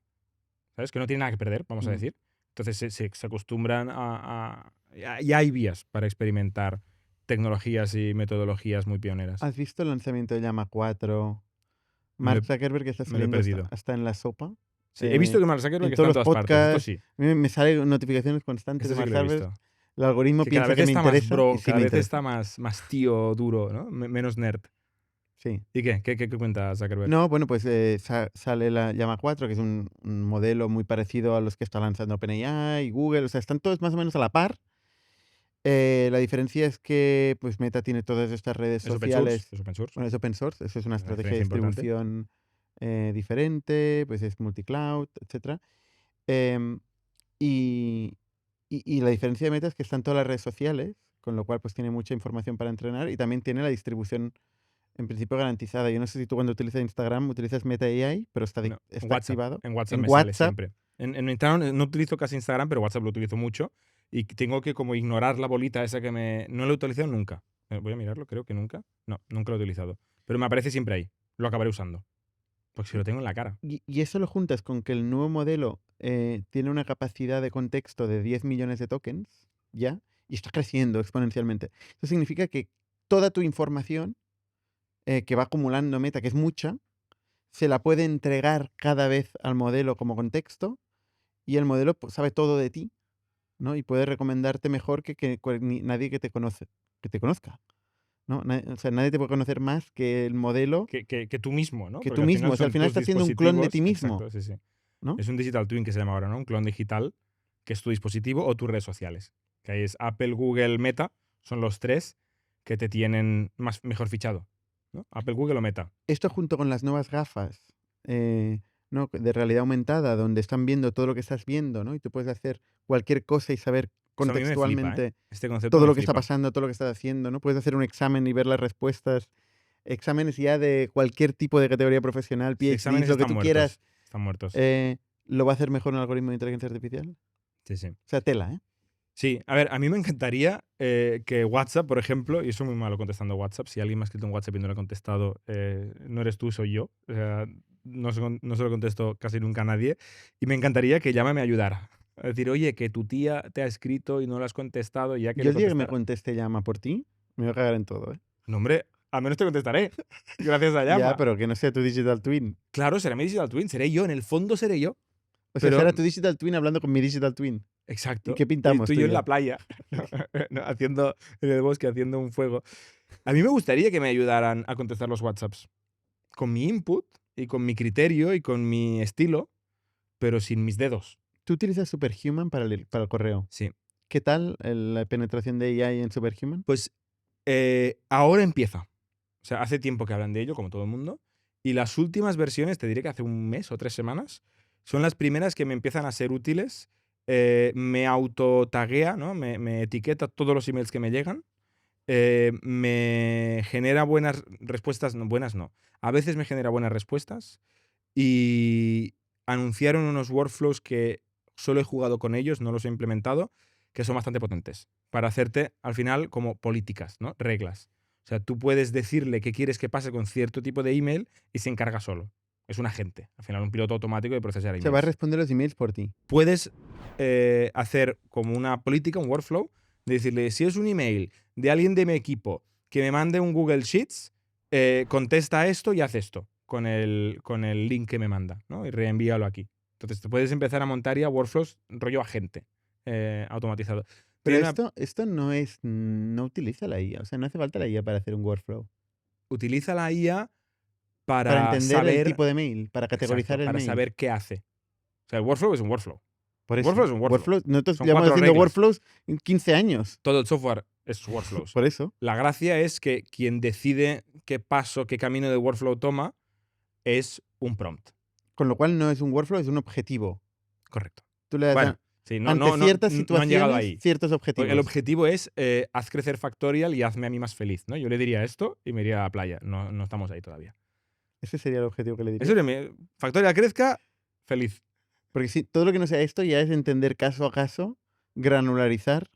¿sabes? Que no tiene nada que perder, vamos a Mm. decir. Entonces se acostumbran y hay vías para experimentar tecnologías y metodologías muy pioneras. ¿Has visto el lanzamiento de Llama 4? Me lo, Mark he- Zuckerberg está me lo he saliendo perdido. hasta en la sopa. Sí, he visto Eh, que Mark Zuckerberg en está todos en los todas partes, esto podcasts. sí. A mí me salen notificaciones constantes de Esto sí que Mark lo he Zuckerberg. visto. El algoritmo Que cada piensa vez que me está más interesa bro, y sí cada me vez está interesa. más tío duro, ¿no? Menos nerd. Sí. ¿Y qué? ¿Qué cuenta Zuckerberg? No, bueno, pues sale la Llama 4, que es un modelo muy parecido a los que está lanzando OpenAI y Google. O sea, están todos más o menos a la par. La diferencia es que pues Meta tiene todas estas redes ¿Es open source? sociales. ¿Es open source? Bueno, es open source, eso es una Es una estrategia de diferencia importante. distribución diferente, pues es multicloud, etc. Em, y, y la diferencia de Meta es que están todas las redes sociales, con lo cual pues tiene mucha información para entrenar y también tiene la distribución en principio garantizada. Yo no sé si tú cuando utilizas Instagram utilizas Meta AI, pero No, está activado. En WhatsApp En me sale WhatsApp, siempre. En Instagram no utilizo casi Instagram, pero WhatsApp lo utilizo mucho. Y tengo que como ignorar la bolita esa que me... No lo he utilizado nunca. Voy a mirarlo, creo que nunca. No, nunca lo he utilizado. Pero me aparece siempre ahí. Lo acabaré usando. Porque si lo tengo en la cara. y eso lo juntas con que el nuevo modelo tiene una capacidad de contexto de 10 millones de tokens, ya, y está creciendo exponencialmente. Eso significa que toda tu información que va acumulando Meta, que es mucha, se la puede entregar cada vez al modelo como contexto y el modelo pues, sabe todo de ti, ¿no? Y puede recomendarte mejor que nadie que te conozca, ¿no? O sea, nadie te puede conocer más que el modelo Que tú mismo, ¿no? que Porque tú al mismo. final O sea, al son final tus estás haciendo un clon de dispositivos. ti mismo, Exacto, sí, sí. ¿no? Es un digital twin que se llama ahora, ¿no? Un clon digital que es tu dispositivo o tus redes sociales. Que ahí es Apple, Google, Meta. Son los tres que te tienen mejor fichado. ¿No? Apple, Google o Meta. Esto junto con las nuevas gafas, ¿no? De realidad aumentada, donde están viendo todo lo que estás viendo, ¿no? Y tú puedes hacer cualquier cosa y saber Eso a mí me flipa, ¿eh? contextualmente Este concepto todo me lo que está flipa. pasando, todo lo que estás haciendo, ¿no? Puedes hacer un examen y ver las respuestas. Exámenes ya de cualquier tipo de categoría profesional, Los PhDs, exámenes lo que están tú muertos. quieras, Están muertos. lo va a hacer mejor un algoritmo de inteligencia artificial. Sí, sí. O sea, tela, ¿eh? Sí, a ver, a mí me encantaría que WhatsApp, por ejemplo, y soy muy malo contestando WhatsApp, si alguien me ha escrito en WhatsApp y no lo ha contestado, no eres tú, soy yo. O sea, no se lo contesto casi nunca a nadie. Y me encantaría que Llama me ayudara. A decir, oye, que tu tía te ha escrito y no lo has contestado, y ya que Yo le el día que me contestara. conteste llama por ti, me voy a cagar en todo, ¿eh? No, hombre, al menos te contestaré. Gracias a Ya, Llama. pero que no sea tu digital twin. Claro, será mi digital twin, seré yo, en el fondo seré yo. O sea, Pero, será tu digital twin hablando con mi digital twin. exacto. ¿Y qué pintamos Tú y tú yo y en yo? la playa, ¿no? Haciendo, en el bosque, haciendo un fuego. A mí me gustaría que me ayudaran a contestar los WhatsApps. Con mi input y con mi criterio y con mi estilo, pero sin mis dedos. ¿Tú utilizas Superhuman para el correo? Sí. ¿Qué tal la penetración de AI en Superhuman? Pues ahora empieza. O sea, hace tiempo que hablan de ello, como todo el mundo. Y las últimas versiones, te diré que hace un mes o 3 semanas, son las primeras que me empiezan a ser útiles. Me autotaguea, ¿no? Me etiqueta todos los emails que me llegan. Me genera buenas respuestas, no, buenas no. A veces me genera buenas respuestas. Y anunciaron unos workflows que solo he jugado con ellos, no los he implementado, que son bastante potentes. Para hacerte, al final, como políticas, ¿no? Reglas. O sea, tú puedes decirle qué quieres que pase con cierto tipo de email y se encarga solo. Es un agente, al final un piloto automático de procesar Se va a emails. responder los emails por ti. Puedes hacer como una política, un workflow, de decirle, si es un email de alguien de mi equipo que me mande un Google Sheets, contesta esto y haz esto. con el link que me manda, ¿no? Y reenvíalo aquí. Entonces te puedes empezar a montar ya workflows rollo agente automatizado. Pero Tiene una- esto no utiliza la IA. O sea, no hace falta la IA para hacer un workflow. utiliza la IA Para para entender el saber, tipo de mail, para categorizar exacto, el para mail. saber qué hace. O sea, el workflow es un workflow. Por eso. Workflow es un workflow. Nosotros Son llevamos 4 haciendo reglas. workflows en 15 años. Todo el software es workflows. Por eso. La gracia es que quien decide qué paso, qué camino de workflow toma es un prompt. Con lo cual no es un workflow, es un objetivo. Correcto. Tú le das Bueno, sí, ante ciertas no han situaciones llegado ahí. ciertos objetivos. El objetivo es haz crecer Factorial y hazme a mí más feliz, ¿no? Yo le diría esto y me iría a la playa. No estamos ahí todavía. Ese sería el objetivo que le diría. Eso Factorial crezca, feliz. Porque si todo lo que no sea esto ya es entender caso a caso, granularizar,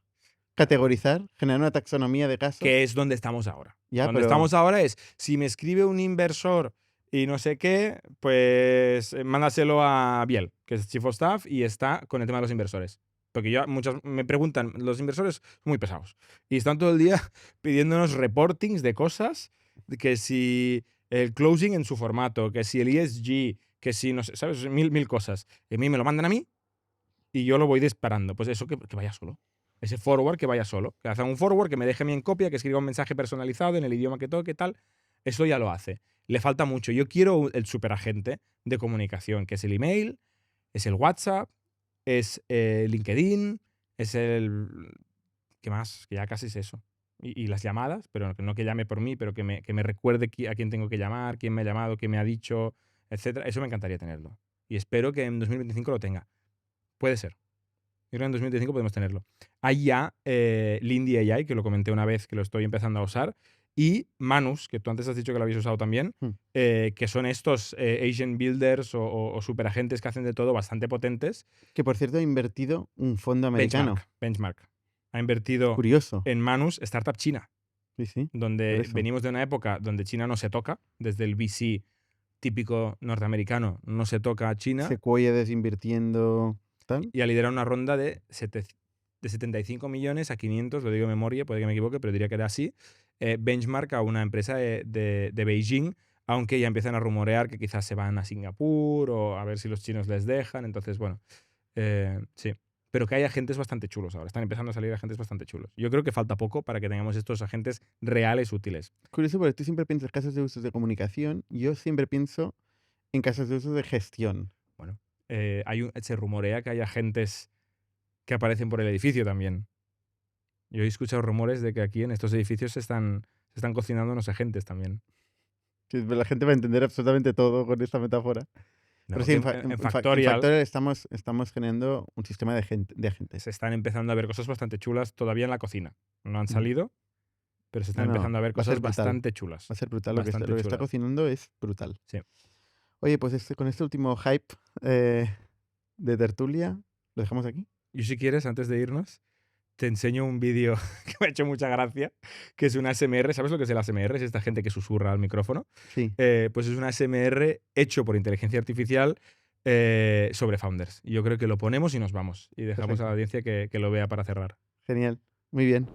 categorizar, generar una taxonomía de casos. Que es donde estamos ahora. Ya, donde pero- estamos ahora es, si me escribe un inversor y no sé qué, pues mándaselo a Biel, que es Chief of Staff y está con el tema de los inversores. Porque me preguntan, los inversores son muy pesados y están todo el día pidiéndonos reportings de cosas, de que si el closing en su formato, que si el ESG, que si no sé, ¿sabes? Mil cosas. Y a mí me lo mandan a mí y yo lo voy disparando. Pues eso, que vaya solo. Ese forward que vaya solo. Que haga un forward, que me deje a mí en copia, que escriba un mensaje personalizado en el idioma que toque, tal. Eso ya lo hace. Le falta mucho. Yo quiero el superagente de comunicación, que es el email, es el WhatsApp, es LinkedIn, es el... ¿Qué más? Que ya casi es eso. Y las llamadas, pero no que llame por mí, pero que me recuerde a quién tengo que llamar, quién me ha llamado, quién me ha dicho, etc. Eso me encantaría tenerlo. Y espero que en 2025 lo tenga. Puede ser. Yo creo que en 2025 podemos tenerlo. Hay ya Lindy AI, que lo comenté una vez, que lo estoy empezando a usar, y Manus, que tú antes has dicho que lo habéis usado también, que son estos agent builders o superagentes que hacen de todo bastante potentes. Que por cierto ha invertido un fondo americano. Benchmark. Ha invertido Curioso. en Manus, startup china, Sí, sí. donde por eso. venimos de una época donde China no se toca, desde el VC típico norteamericano, no se toca a China. Sequoia desinvirtiendo. Tal. Y a liderar una ronda de 75 millones a 500, lo digo de memoria, puede que me equivoque, pero diría que era así. Benchmark a una empresa de Beijing, aunque ya empiezan a rumorear que quizás se van a Singapur o a ver si los chinos les dejan. Entonces, bueno, sí. Pero que hay agentes bastante chulos ahora. Están empezando a salir agentes bastante chulos. Yo creo que falta poco para que tengamos estos agentes reales útiles. Curioso porque tú siempre piensas casos de usos de comunicación. Yo siempre pienso en casos de uso de gestión. Bueno, se rumorea que hay agentes que aparecen por el edificio también. Yo he escuchado rumores de que aquí en estos edificios se están cocinando unos agentes también. Que la gente va a entender absolutamente todo con esta metáfora. No, Pero sí, que en Factorial estamos generando un sistema de agentes. se están empezando a ver cosas bastante chulas todavía en la cocina. No han Mm. salido, pero se están No, empezando a ver va a ser cosas brutal. bastante chulas. Va a ser brutal. Lo que Bastante está chulas. cocinando es brutal. Sí. Oye, pues con este último hype de tertulia, ¿lo dejamos aquí? Y si quieres, antes de irnos, te enseño un vídeo que me ha hecho mucha gracia, que es una ASMR. ¿Sabes lo que es el ASMR? Es esta gente que susurra al micrófono. Sí. Pues es un ASMR hecho por inteligencia artificial sobre founders. Y yo creo que lo ponemos y nos vamos. Y dejamos Perfecto. a la audiencia que lo vea para cerrar. Genial. Muy bien.